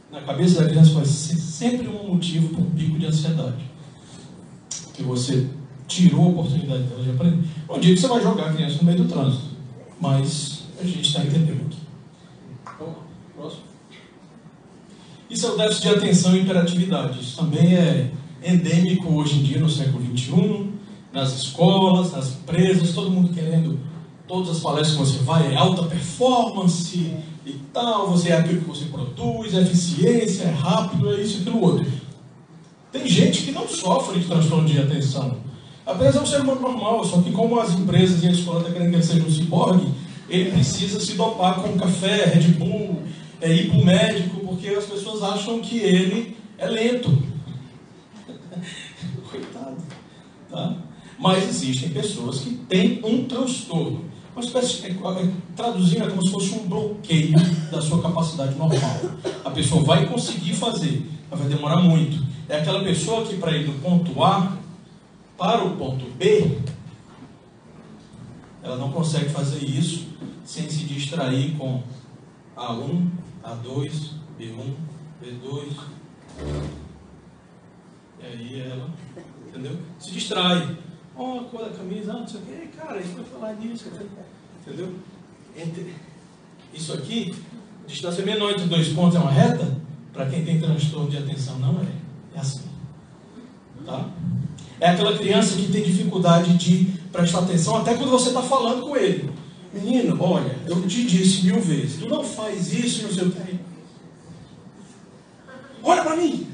na cabeça da criança vai ser sempre um motivo para um pico de ansiedade. Que você tirou a oportunidade dela de aprender. Um dia que você vai jogar a criança no meio do trânsito, mas a gente está entendendo aqui. Próximo. Isso é o déficit de atenção e hiperatividade. Isso também é endêmico hoje em dia no século XXI, nas escolas, nas empresas, todo mundo querendo, todas as palestras que você vai é alta performance e tal, você é aquilo que você produz, é eficiência, é rápido, é isso e aquilo outro. Tem gente que não sofre de transtorno de atenção. Apenas é um ser humano normal, só que como as empresas e a escola estão querendo que ele seja um ciborgue, ele precisa se dopar com café, Red Bull, ir para o médico, porque as pessoas acham que ele é lento. Coitado. Tá? Mas existem pessoas que têm um transtorno. Uma espécie, traduzindo, é como se fosse um bloqueio da sua capacidade normal. A pessoa vai conseguir fazer, mas vai demorar muito. É aquela pessoa que para ir do ponto A para o ponto B, ela não consegue fazer isso sem se distrair com A1, A2, B1, B2. E aí ela, entendeu? Se distrai. Oh, a cor da camisa, não sei o que. Cara, isso vai falar disso, entendeu? Isso aqui, a distância menor entre 2 pontos é uma reta? Para quem tem transtorno de atenção, não é. É assim. Tá? É aquela criança que tem dificuldade de prestar atenção até quando você está falando com ele. Menino, olha, eu te disse 1000 vezes, tu não faz isso, não sei o que. Olha para mim.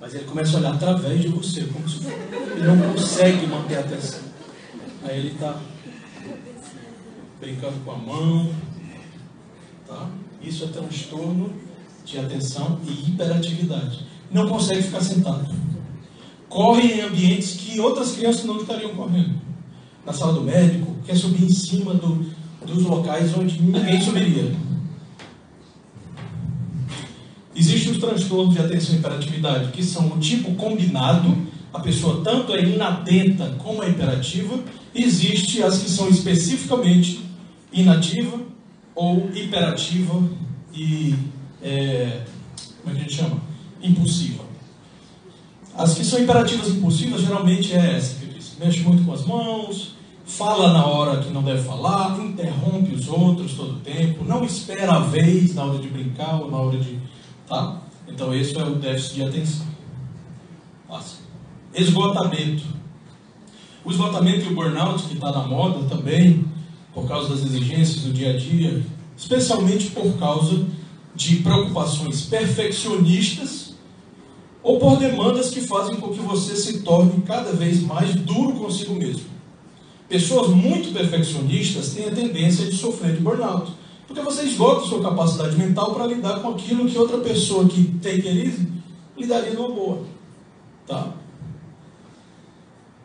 Mas ele começa a olhar através de você, como se ele não consegue manter a atenção. Aí ele está brincando com a mão. Tá? Isso é transtorno de atenção e hiperatividade. Não consegue ficar sentado. Corre em ambientes que outras crianças não estariam correndo. Na sala do médico, quer subir em cima dos locais onde ninguém subiria. Existem os transtornos de atenção e hiperatividade, que são o tipo combinado, a pessoa tanto é inatenta como é hiperativa. Existe as que são especificamente inativa ou hiperativa e, como é que a gente chama? Impulsiva. As que são hiperativas e impulsivas, geralmente é essa que eu disse. Mexe muito com as mãos, fala na hora que não deve falar, interrompe os outros todo o tempo, não espera a vez na hora de brincar ou na hora de... Tá? Então esse é o déficit de atenção. Nossa. Esgotamento. O esgotamento e o burnout, que está na moda também, por causa das exigências do dia a dia, especialmente por causa de preocupações perfeccionistas ou por demandas que fazem com que você se torne cada vez mais duro consigo mesmo. Pessoas muito perfeccionistas têm a tendência de sofrer de burnout, porque você esgota sua capacidade mental para lidar com aquilo que outra pessoa que tem querido lidaria numa boa. Tá?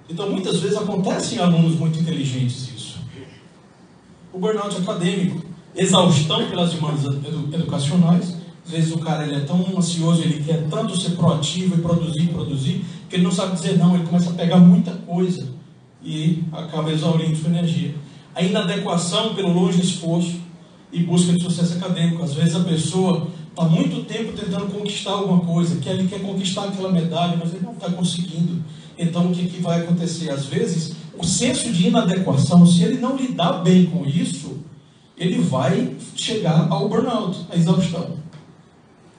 Então, muitas vezes acontece em alunos muito inteligentes isso. O burnout acadêmico, exaustão pelas demandas educacionais. Às vezes o cara ele é tão ansioso, ele quer tanto ser proativo e produzir, que ele não sabe dizer não, ele começa a pegar muita coisa e acaba exaurindo sua energia. A inadequação pelo longe esforço e busca de sucesso acadêmico. Às vezes a pessoa está muito tempo tentando conquistar alguma coisa, que ele quer conquistar aquela medalha, mas ele não está conseguindo. Então o que vai acontecer? Às vezes o senso de inadequação, se ele não lidar bem com isso, ele vai chegar ao burnout, à exaustão.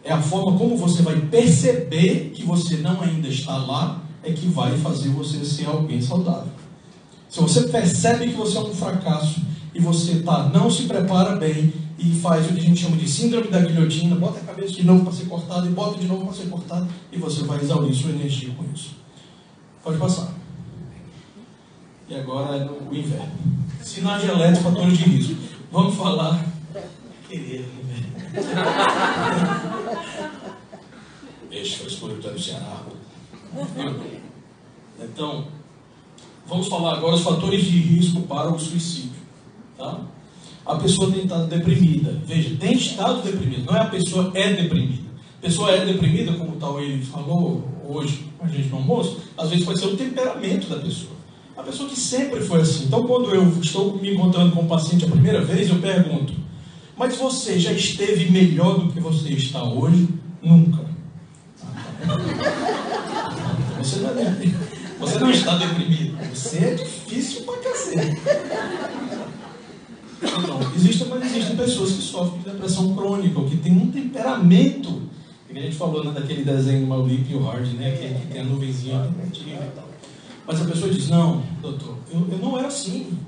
É a forma como você vai perceber que você não ainda está lá, é que vai fazer você ser alguém saudável. Se você percebe que você é um fracasso e você não se prepara bem e faz o que a gente chama de síndrome da guilhotina, bota a cabeça de novo para ser cortada e bota de novo para ser cortada, e você vai exaurir sua energia com isso. Pode passar. E agora é o inverno. Sinais de alerta, fatores de risco. Vamos falar. Querer, deixa a frescura que tu é do Ceará. Então, vamos falar agora os fatores de risco para o suicídio. Tá? A pessoa tem estado deprimida. Veja, tem estado deprimido. Não é a pessoa é deprimida. A pessoa é deprimida, como o tal ele falou hoje com a gente no almoço, às vezes pode ser o temperamento da pessoa. A pessoa que sempre foi assim. Então, quando eu estou me encontrando com um paciente a primeira vez, eu pergunto: mas você já esteve melhor do que você está hoje? Nunca. Você não está deprimido. Você é difícil pra cacete. Então, existem pessoas que sofrem de depressão crônica, ou que tem um temperamento, que a gente falou, né, daquele desenho Maurício e o Hard, né, que tem a nuvenzinha e tal. Mas a pessoa diz: não, doutor, eu não era assim.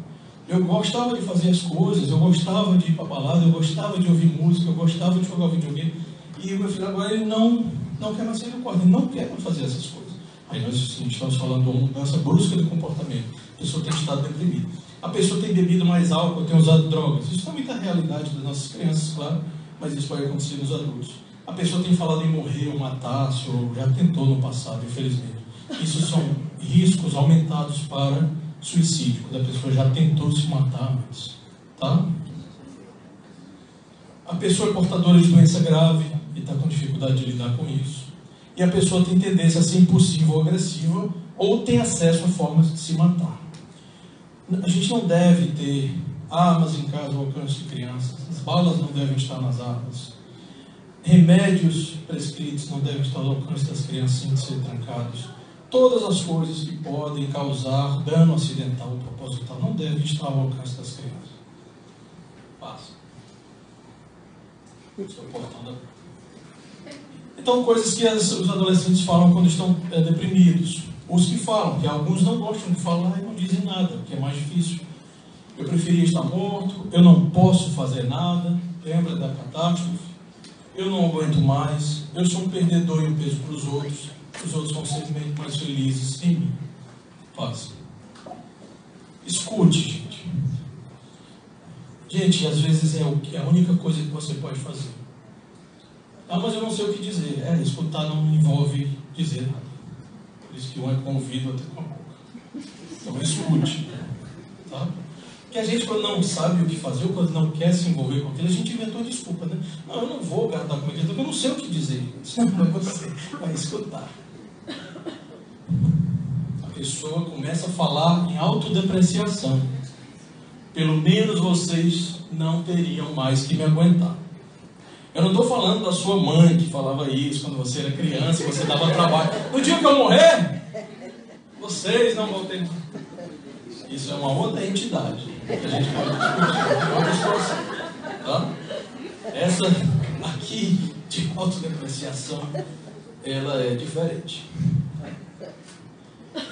Eu gostava de fazer as coisas, eu gostava de ir para balada, eu gostava de ouvir música, eu gostava de jogar videogame. E o meu filho agora ele não quer mais sair do quarto, ele não quer mais fazer essas coisas. Aí nós estamos falando de uma mudança brusca de comportamento. A pessoa tem estado deprimida. A pessoa tem bebido mais álcool, tem usado drogas. Isso não é muita realidade das nossas crianças, claro, mas isso pode acontecer nos adultos. A pessoa tem falado em morrer ou matar-se, ou já tentou no passado, infelizmente. Isso são riscos aumentados para suicídio, quando a pessoa já tentou se matar antes. Tá? A pessoa é portadora de doença grave e está com dificuldade de lidar com isso. E a pessoa tem tendência a ser impulsiva ou agressiva, ou tem acesso a formas de se matar. A gente não deve ter armas em casa ao alcance de crianças. As balas não devem estar nas armas. Remédios prescritos não devem estar ao alcance das crianças sem ser trancados. Todas as coisas que podem causar dano acidental ou proposital não devem estar ao alcance das crianças. Passa. Estou cortando. Então, coisas que os adolescentes falam quando estão deprimidos. Os que falam, que alguns não gostam de falar e não dizem nada, que é mais difícil. Eu preferia estar morto, eu não posso fazer nada, lembra da catástrofe? Eu não aguento mais, eu sou um perdedor e um peso para os outros vão ser mais felizes sem mim. Faça. Escute, gente. Gente, às vezes é a única coisa que você pode fazer. Ah, mas eu não sei o que dizer. Escutar não envolve dizer nada. Por isso que um é com o ouvido, outro é com a boca. Então escute. Tá? Porque a gente, quando não sabe o que fazer, ou quando não quer se envolver com aquilo, a gente inventou desculpa, né? Não, eu não vou gastar com aquilo, porque eu não sei o que dizer. Isso não é você, vai escutar. A pessoa começa a falar em autodepreciação. Pelo menos vocês não teriam mais que me aguentar. Eu não estou falando da sua mãe que falava isso quando você era criança, você dava trabalho. No dia que eu morrer, vocês não vão ter. Isso é uma outra entidade que a gente pode discutir, uma outra situação. Tá? Essa aqui, de autodepreciação, ela é diferente.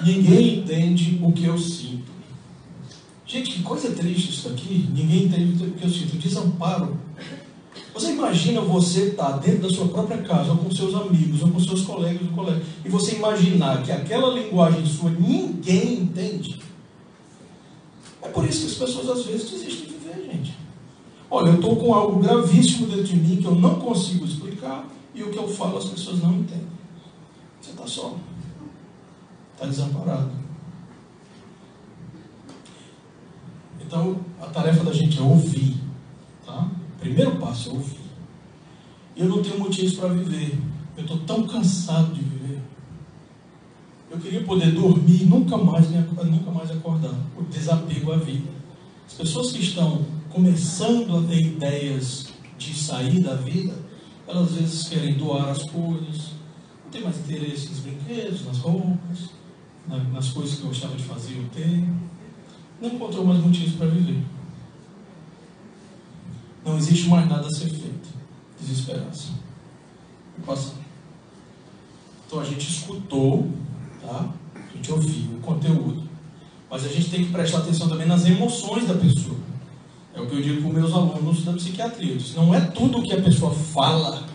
Ninguém entende o que eu sinto. Gente, que coisa triste isso aqui. Ninguém entende o que eu sinto. Desamparo. Você imagina você estar dentro da sua própria casa, ou com seus amigos, ou com seus colegas do colégio, e você imaginar que aquela linguagem sua ninguém entende? É por isso que as pessoas às vezes desistem de viver, gente. Olha, eu estou com algo gravíssimo dentro de mim que eu não consigo explicar, e o que eu falo as pessoas não entendem. Você está só. Está desamparado. Então, a tarefa da gente é ouvir. Tá? Primeiro passo é ouvir. Eu não tenho motivos para viver. Eu estou tão cansado de viver. Eu queria poder dormir e nunca mais acordar. O desapego à vida. As pessoas que estão começando a ter ideias de sair da vida, elas às vezes querem doar as coisas, não tem mais interesse nos brinquedos, nas roupas, nas coisas que eu gostava de fazer ou ter. Não encontrou mais motivos para viver. Não existe mais nada a ser feito. Desesperança. Passando. Então a gente escutou, tá? A gente ouviu o conteúdo, mas a gente tem que prestar atenção também nas emoções da pessoa. É o que eu digo para os meus alunos da psiquiatria. Eu disse, não é tudo o que a pessoa fala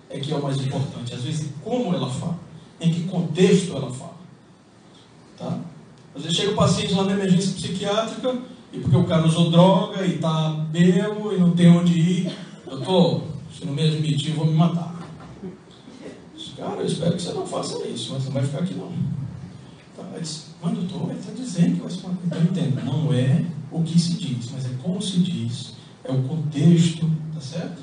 é que é o mais importante. Às vezes, como ela fala, em que contexto ela fala. Tá? Às vezes chega o paciente lá na emergência psiquiátrica e porque o cara usou droga e está bêbado e não tem onde ir. Doutor, se não me admitir, eu vou me matar. Cara, eu espero que você não faça isso, mas não vai ficar aqui não. Tá, mas doutor, ele está dizendo que vai se matar. Então, eu entendo, não é o que se diz, mas é como se diz, é o contexto, tá certo?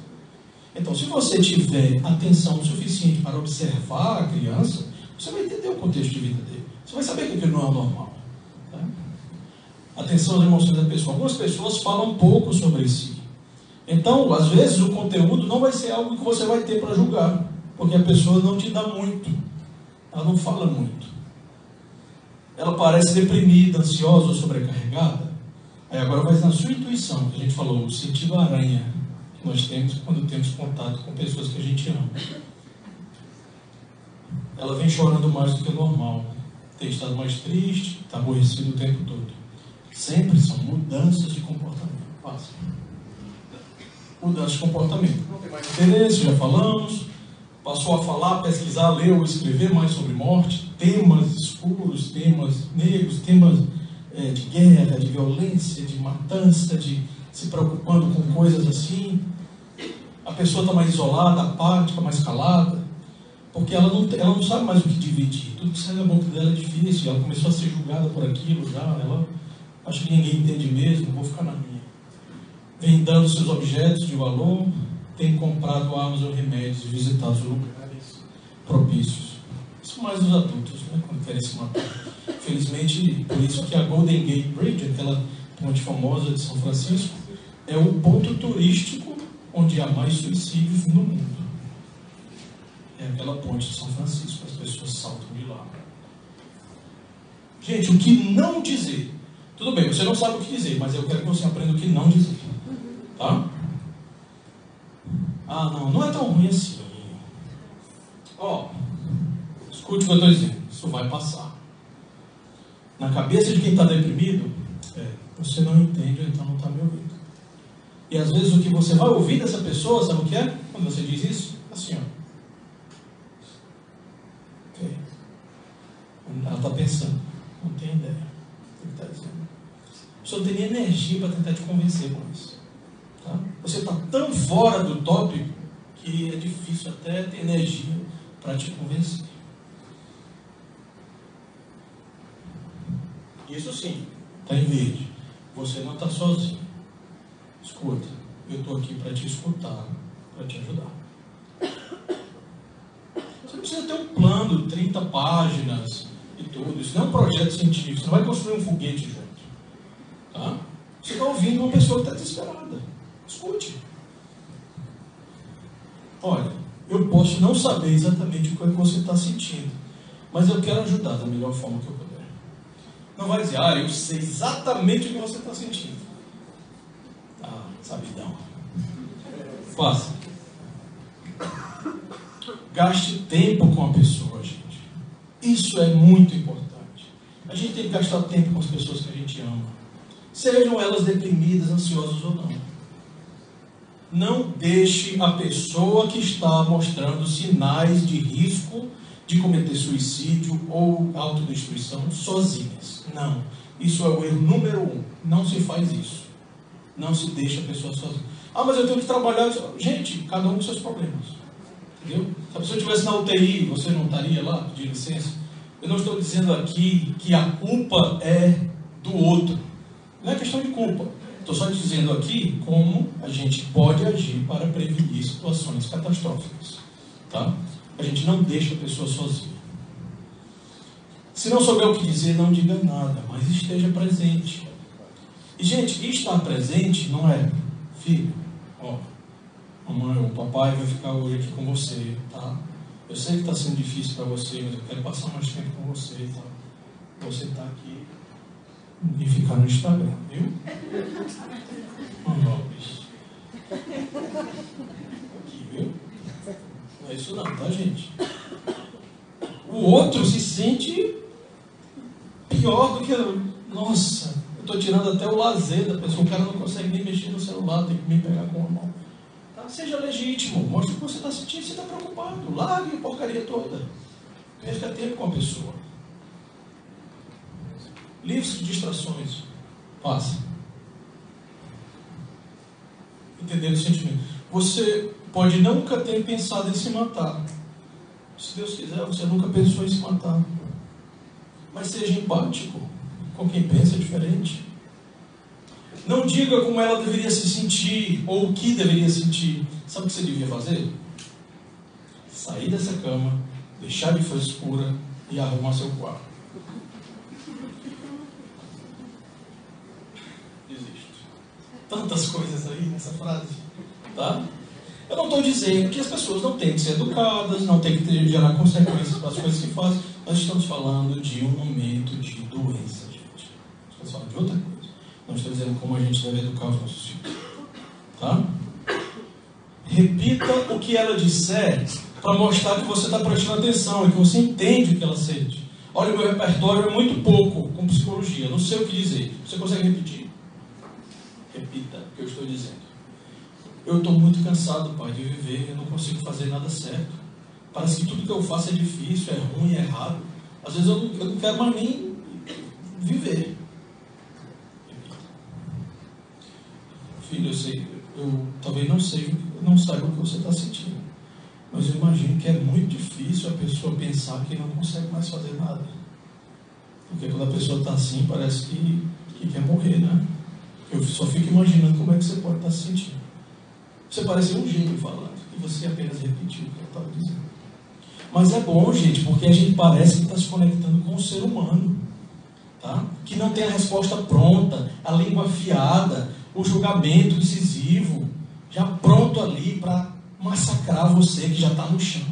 Então, se você tiver atenção suficiente para observar a criança, você vai entender o contexto de vida dele. Você vai saber que aquilo não é normal. Tá? Atenção às emoções da pessoa. Algumas pessoas falam pouco sobre si. Então, às vezes, o conteúdo não vai ser algo que você vai ter para julgar, porque a pessoa não te dá muito. Ela não fala muito. Ela parece deprimida, ansiosa ou sobrecarregada. Aí agora vai na sua intuição, que a gente falou, o sentido aranha que nós temos quando temos contato com pessoas que a gente ama. Ela vem chorando mais do que o normal, tem estado mais triste, está aborrecido o tempo todo. Sempre são mudanças de comportamento. Passa. Mudanças de comportamento. Não tem mais interesse, já falamos. Passou a falar, pesquisar, ler ou escrever mais sobre morte, temas escuros, temas negros, temas de guerra, de violência, de matança, de se preocupando com coisas assim. A pessoa está mais isolada, apática, mais calada, porque ela não sabe mais o que dividir. Tudo que sai da boca dela é difícil. Ela começou a ser julgada por aquilo já. Ela acha que ninguém entende mesmo, vou ficar na minha. Vem dando seus objetos de valor, tem comprado armas ou remédios e visitado os lugares propícios. Isso mais os adultos, né, quando querem se matar. Felizmente, por isso que a Golden Gate Bridge, aquela ponte famosa de São Francisco, é o ponto turístico onde há mais suicídios no mundo. É aquela ponte de São Francisco, as pessoas saltam de lá. Gente, o que não dizer? Tudo bem, você não sabe o que dizer, mas eu quero que você aprenda o que não dizer. Tá? Ah, não é tão ruim assim. Escute o que eu estou dizendo, isso vai passar. Na cabeça de quem está deprimido, você não entende, então não está me ouvindo. E às vezes o que você vai ouvir dessa pessoa, sabe o que é? Quando você diz isso, assim, ok. Ela está pensando, não tem ideia do que está dizendo. Você não tem nem energia para tentar te convencer com isso. Tá? Você está tão fora do tópico que é difícil até ter energia para te convencer. Isso sim, está em verde. Você não está sozinho. Escuta, eu estou aqui para te escutar, para te ajudar. Você não precisa ter um plano, 30 páginas e tudo. Isso não é um projeto científico. Você não vai construir um foguete junto. Tá? Você está ouvindo uma pessoa que está desesperada. Escute. Olha, eu posso não saber exatamente o que você está sentindo, mas eu quero ajudar da melhor forma que eu puder. Não vai dizer, eu sei exatamente o que você está sentindo. Sabidão. Faça. Gaste tempo com a pessoa, gente. Isso é muito importante. A gente tem que gastar tempo com as pessoas que a gente ama. Sejam elas deprimidas, ansiosas ou não. Não deixe a pessoa que está mostrando sinais de risco de cometer suicídio ou autodestruição sozinhas. Não. Isso é o erro número 1. Não se faz isso. Não se deixa a pessoa sozinha. Mas eu tenho que trabalhar. Gente, cada um com seus problemas. Entendeu? Se a pessoa estivesse na UTI, você não estaria lá, de licença? Eu não estou dizendo aqui que a culpa é do outro. Não é questão de culpa. Estou só dizendo aqui como a gente pode agir para prevenir situações catastróficas. Tá? A gente não deixa a pessoa sozinha. Se não souber o que dizer, não diga nada, mas esteja presente. E, gente, estar presente não é, filho, mamãe ou papai vai ficar hoje aqui com você, tá? Eu sei que está sendo difícil para você, mas eu quero passar mais tempo com você, tá? Você está aqui e ficar no Instagram, viu? Bicho. Aqui, viu? Não é isso não, tá, gente? O outro se sente pior do que nossa, eu estou tirando até o lazer da pessoa, o cara não consegue nem mexer no celular, tem que me pegar com a mão. Tá? Seja legítimo, mostre o que você está sentindo, você está preocupado, largue a porcaria toda. Perca tempo com a pessoa. Livre-se de distrações. Faça. Entender o sentimento. Você pode nunca ter pensado em se matar. Se Deus quiser, você nunca pensou em se matar. Mas seja empático com quem pensa diferente. Não diga como ela deveria se sentir ou o que deveria sentir. Sabe o que você devia fazer? Sair dessa cama, deixar de frescura e arrumar seu quarto. Desisto. Tantas coisas aí nessa frase, tá? Eu não estou dizendo que as pessoas não têm que ser educadas, não têm que gerar consequências para as coisas que fazem. Nós estamos falando de um momento de doença, gente. Estamos falando de outra coisa. Não estou dizendo como a gente deve educar os nossos filhos. Tá? Repita o que ela disser para mostrar que você está prestando atenção e que você entende o que ela sente. Olha, o meu repertório é muito pouco com psicologia. Não sei o que dizer. Você consegue repetir? Repita o que eu estou dizendo. Eu estou muito cansado, pai, de viver. Eu não consigo fazer nada certo. Parece que tudo que eu faço é difícil, é ruim, é errado. Às vezes eu não quero mais nem viver. Filho, eu sei, eu talvez não saiba o que você está sentindo. Mas eu imagino que é muito difícil a pessoa pensar que não consegue mais fazer nada. Porque quando a pessoa está assim, parece que quer morrer, né? Eu só fico imaginando como é que você pode estar se sentindo. Você parece um gênio falando, e você apenas repetiu o que eu estava dizendo. Mas é bom, gente, porque a gente parece que está se conectando com o ser humano, tá? Que não tem a resposta pronta, a língua afiada, o julgamento decisivo, já pronto ali para massacrar você que já está no chão.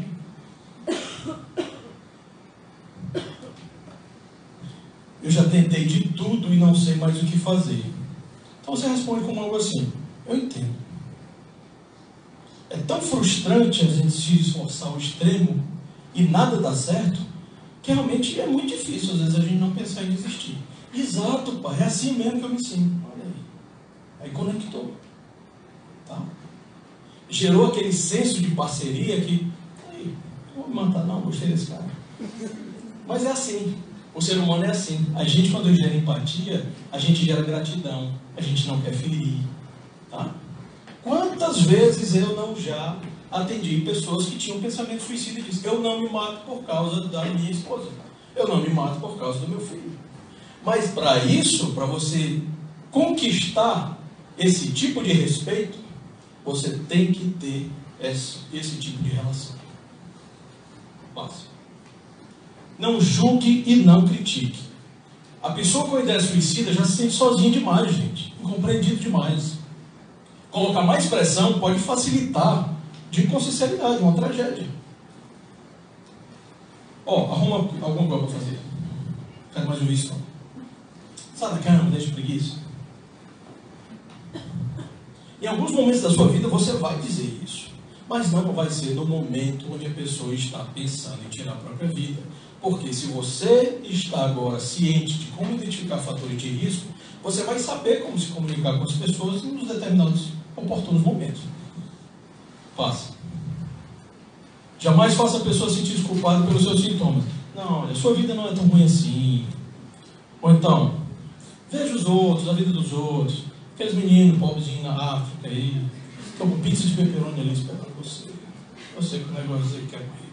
Eu já tentei de tudo e não sei mais o que fazer. Então você responde como algo assim: eu entendo. É tão frustrante a gente se esforçar ao extremo e nada dá certo, que realmente é muito difícil às vezes a gente não pensar em desistir. Exato, pai, é assim mesmo que eu me sinto. Olha aí. Aí conectou. Tá? Gerou aquele senso de parceria que, aí, não vou me matar não, gostei desse cara. Mas é assim. O ser humano é assim. A gente, quando gera empatia, a gente gera gratidão. A gente não quer ferir. Tá? Quantas vezes eu não já atendi pessoas que tinham pensamento suicida e disse: eu não me mato por causa da minha esposa. Eu não me mato por causa do meu filho. Mas para isso, para você conquistar esse tipo de respeito, você tem que ter esse tipo de relação. Fácil. Não julgue e não critique. A pessoa com ideia suicida já se sente sozinha demais, gente. Incompreendido demais. Colocar mais pressão pode facilitar de inconsistencidade, uma tragédia. Arruma alguma coisa para fazer. Quero mais ouvir isso. Sai da cama, deixa preguiça. Em alguns momentos da sua vida você vai dizer isso, mas não vai ser no momento onde a pessoa está pensando em tirar a própria vida. Porque se você está agora ciente de como identificar fatores de risco, você vai saber como se comunicar com as pessoas em uns determinados oportunos momentos. Faça. Jamais faça a pessoa se sentir culpada pelos seus sintomas. Não, olha, sua vida não é tão ruim assim. Ou então, veja os outros, a vida dos outros. Aqueles meninos pobrezinhos na África aí, estão com pizza de pepperoni ali esperando você. Eu sei que o negócio aí quer morrer.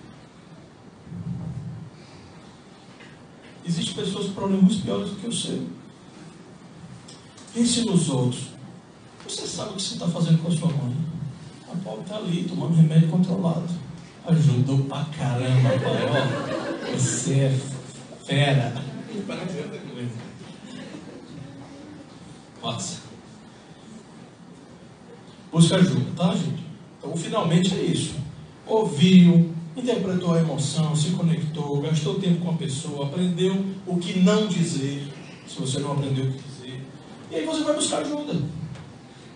Existem pessoas com problemas piores do que o seu. Pense nos outros. Você sabe o que você está fazendo com a sua mãe. A pobre está ali, tomando remédio controlado. Ajudou pra caramba, pai. Ó, você é fera. Passa. Busca ajuda, tá, gente? Então, finalmente é isso. Ouviu, interpretou a emoção, se conectou, gastou tempo com a pessoa, aprendeu o que não dizer, se você não aprendeu o que dizer. E aí você vai buscar ajuda.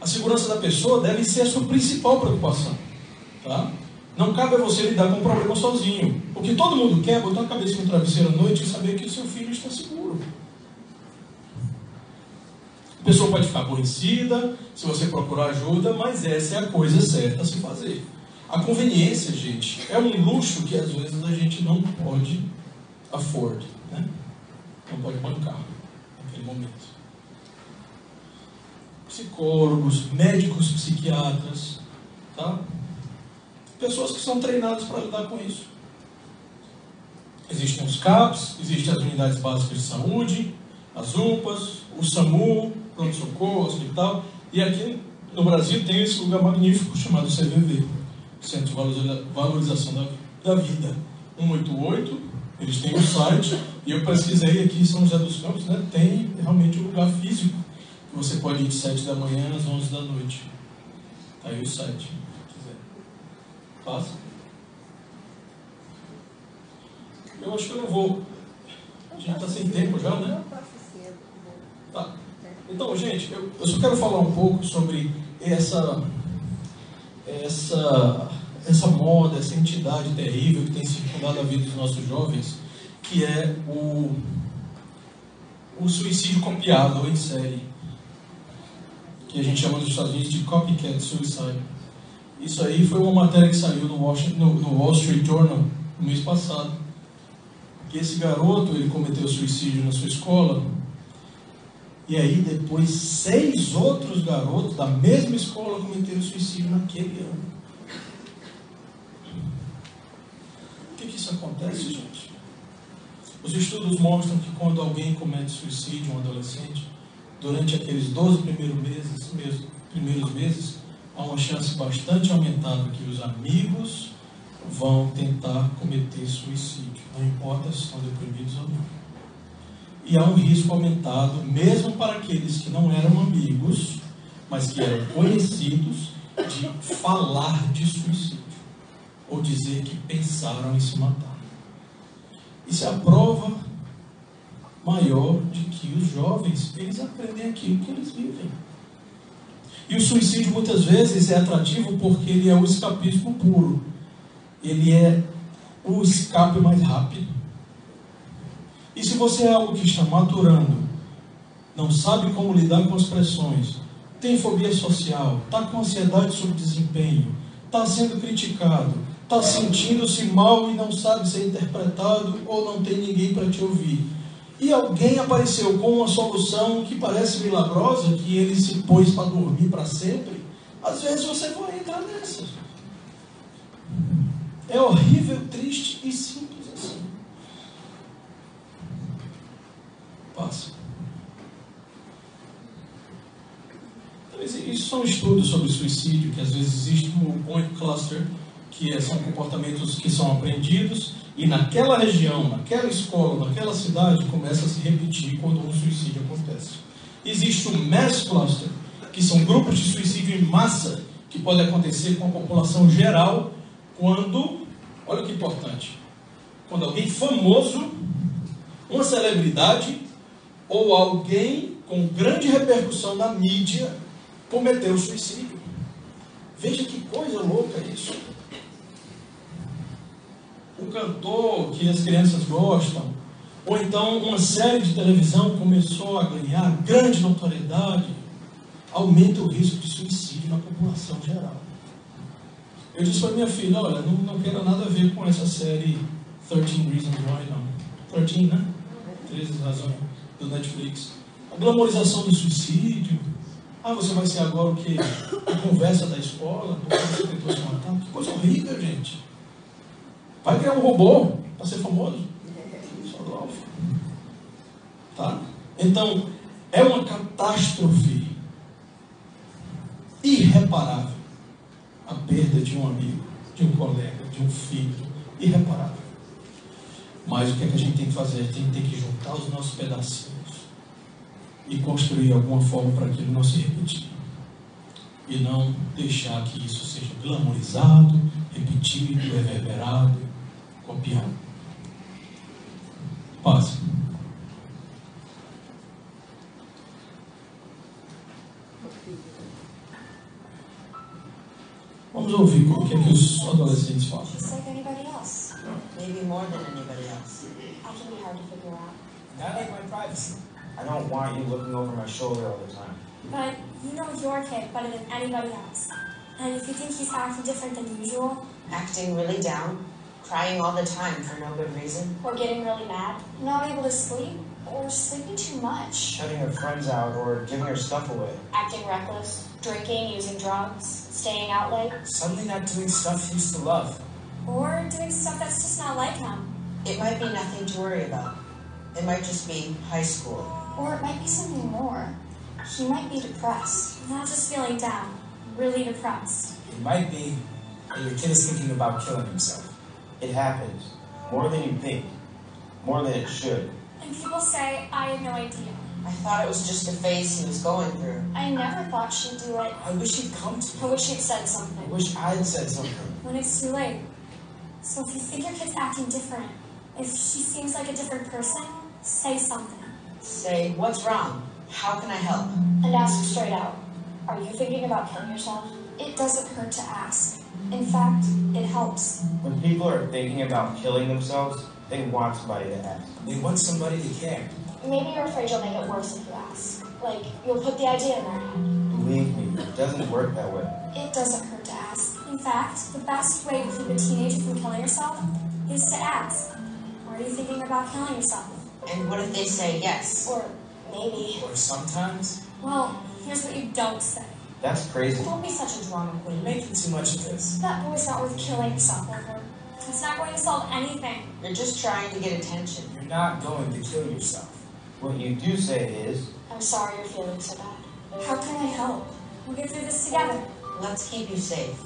A segurança da pessoa deve ser a sua principal preocupação, tá? Não cabe a você lidar com o problema sozinho. O que todo mundo quer é botar a cabeça no travesseiro à noite e saber que o seu filho está seguro. A pessoa pode ficar aborrecida se você procurar ajuda, mas essa é a coisa certa a se fazer. A conveniência, gente, é um luxo que às vezes a gente não pode afford, né? Não pode bancar naquele momento. Psicólogos, médicos, psiquiatras, tá? Pessoas que são treinadas para lidar com isso. Existem os CAPs, existem as unidades básicas de saúde, as UPAs, o SAMU, pronto-socorro, hospital, e aqui no Brasil tem esse lugar magnífico chamado CVV, Centro de Valorização da Vida. 188, eles têm um site, e eu pesquisei aqui em São José dos Campos, né, tem realmente um lugar físico, que você pode ir de 7 da manhã às 11 da noite. Tá aí o site, se quiser. Passa. Eu acho que eu não vou. A gente está sem tempo já, né? Tá. Então, gente, eu só quero falar um pouco sobre essa moda, essa entidade terrível que tem circundado a vida dos nossos jovens, que é o suicídio copiado ou em série, que a gente chama nos Estados Unidos de copycat suicide. Isso aí foi uma matéria que saiu no Wall Street Journal no mês passado, que esse garoto, ele cometeu suicídio na sua escola, e aí depois 6 outros garotos da mesma escola cometeram suicídio naquele ano. Por que isso acontece, gente? Os estudos mostram que quando alguém comete suicídio, um adolescente, durante aqueles 12 primeiros meses, há uma chance bastante aumentada que os amigos vão tentar cometer suicídio, não importa se estão deprimidos ou não. E há um risco aumentado, mesmo para aqueles que não eram amigos, mas que eram conhecidos, de falar de suicídio, ou dizer que pensaram em se matar. Isso é a prova maior de que os jovens, eles aprendem aquilo que eles vivem. E o suicídio muitas vezes é atrativo porque ele é o escapismo puro. Ele é o escape mais rápido. E se você é algo que está maturando, não sabe como lidar com as pressões, tem fobia social, está com ansiedade sobre desempenho, está sendo criticado, está sentindo-se mal e não sabe ser interpretado ou não tem ninguém para te ouvir, e alguém apareceu com uma solução que parece milagrosa, que ele se pôs para dormir para sempre, às vezes você vai entrar nessa. É horrível, triste e simples assim. Passa. Então, isso são estudos sobre suicídio, que às vezes existe um point cluster, que são comportamentos que são aprendidos, e naquela região, naquela escola, naquela cidade, começa a se repetir quando um suicídio acontece. Existe um mass cluster, que são grupos de suicídio em massa, que podem acontecer com a população geral, quando, olha que importante, quando alguém famoso, uma celebridade, ou alguém com grande repercussão na mídia cometeu suicídio. Veja que coisa louca isso. O cantor que as crianças gostam, ou então uma série de televisão começou a ganhar grande notoriedade, aumenta o risco de suicídio na população geral. Eu disse para minha filha, olha, não quero nada a ver com essa série 13 Reasons Why, não. 13, né? 13 razões do Netflix. A glamorização do suicídio. Ah, você vai ser agora o quê? A conversa da escola, porque você tentou se matar. Que coisa horrível, gente. Vai criar um robô para ser famoso? Só logo. Tá? Então, é uma catástrofe irreparável a perda de um amigo, de um colega, de um filho. Irreparável. Mas o que é que a gente tem que fazer? A gente tem que juntar os nossos pedacinhos e construir alguma forma para aquilo não se repetir. E não deixar que isso seja glamorizado, repetido, reverberado, copiado. Passe. Vamos ouvir o que é que os adolescentes falam. Just like anybody else. Maybe more than anybody else. I can be hard to figure out. I like my privacy. I don't want you looking over my shoulder all the time. But you know your kid better than anybody else. And if you think he's acting different than usual, Acting really down, crying all the time for no good reason. or getting really mad, not able to sleep, or sleeping too much, Shutting her friends out or giving her stuff away. acting reckless, drinking, using drugs, staying out late, Suddenly not doing stuff he used to love. or doing stuff that's just not like him. It might be nothing to worry about. It might just be high school. Or it might be something more. He might be depressed, not just feeling down, really depressed. It might be that your kid is thinking about killing himself. It happens. More than you think. More than it should. And people say, I had no idea. I thought it was just a phase he was going through. I never thought she'd do it. I wish he'd come to I me. wish she'd said I something. wish I'd said something. When it's too late. So if you think your kid's acting different, if she seems like a different person, say something. Say, what's wrong? How can I help? And ask straight out. Are you thinking about killing yourself? It doesn't hurt to ask. In fact, it helps. When people are thinking about killing themselves, they want somebody to ask. They want somebody to care. Maybe you're afraid you'll make it worse if you ask. Like, you'll put the idea in their head. Believe me, it doesn't work that way. It doesn't hurt to ask. In fact, the best way to keep a teenager from killing herself is to ask. Are you thinking about killing yourself? And what if they say yes? Or maybe. Or sometimes, Well, here's what you don't say. That's crazy. Don't be such a drama you're queen. making too much of this. That boy's not worth killing yourself over. It's not going to solve anything. You're just trying to get attention. You're not going to kill yourself. What you do say is, I'm sorry you're feeling so bad. How can I help? We'll get through this together. Let's keep you safe.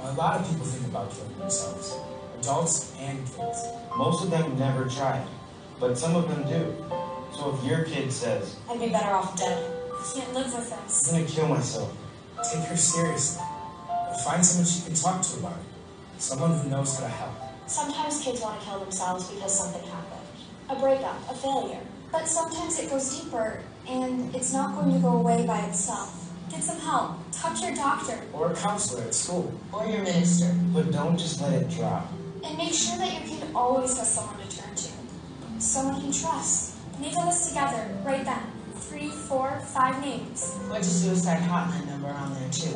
A lot of people think about killing themselves. Adults and kids. most of them never try it. But some of them do. So if your kid says, I'd be better off dead. I can't live with this. I'm gonna kill myself, Take her seriously. Find someone she can talk to about it. Someone who knows how to help. Sometimes kids want to kill themselves because something happened. A breakup, a failure. But sometimes it goes deeper, and it's not going to go away by itself. Get some help. Talk to your doctor. Or a counselor at school. Or your minister. but don't just let it drop. And make sure that your kid always has someone to turn to. Someone he trusts. Make a list together, right then. 3, 4, 5 names. Put a suicide hotline number on there too.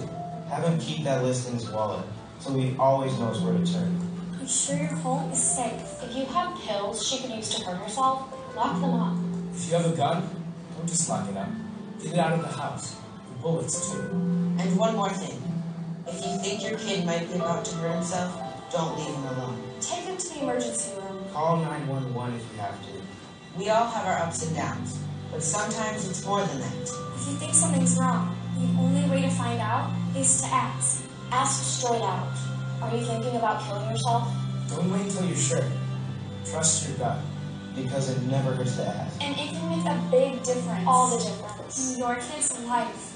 Have him keep that list in his wallet, so he always knows where to turn. Make sure your home is safe. If you have pills she could use to hurt herself, lock them up. If you have a gun, don't just lock it up. Get it out of the house. The bullets, too. And one more thing. If you think your kid might be about to hurt himself, don't leave him alone. Take them to the emergency room. Call 911 if you have to. We all have our ups and downs, but sometimes it's more than that. If you think something's wrong, the only way to find out is to ask. Ask straight out. Are you thinking about killing yourself? Don't wait until you're sure. Trust your gut. Because it never hurts to ask. And it can make a big difference. All the difference. In your kid's life.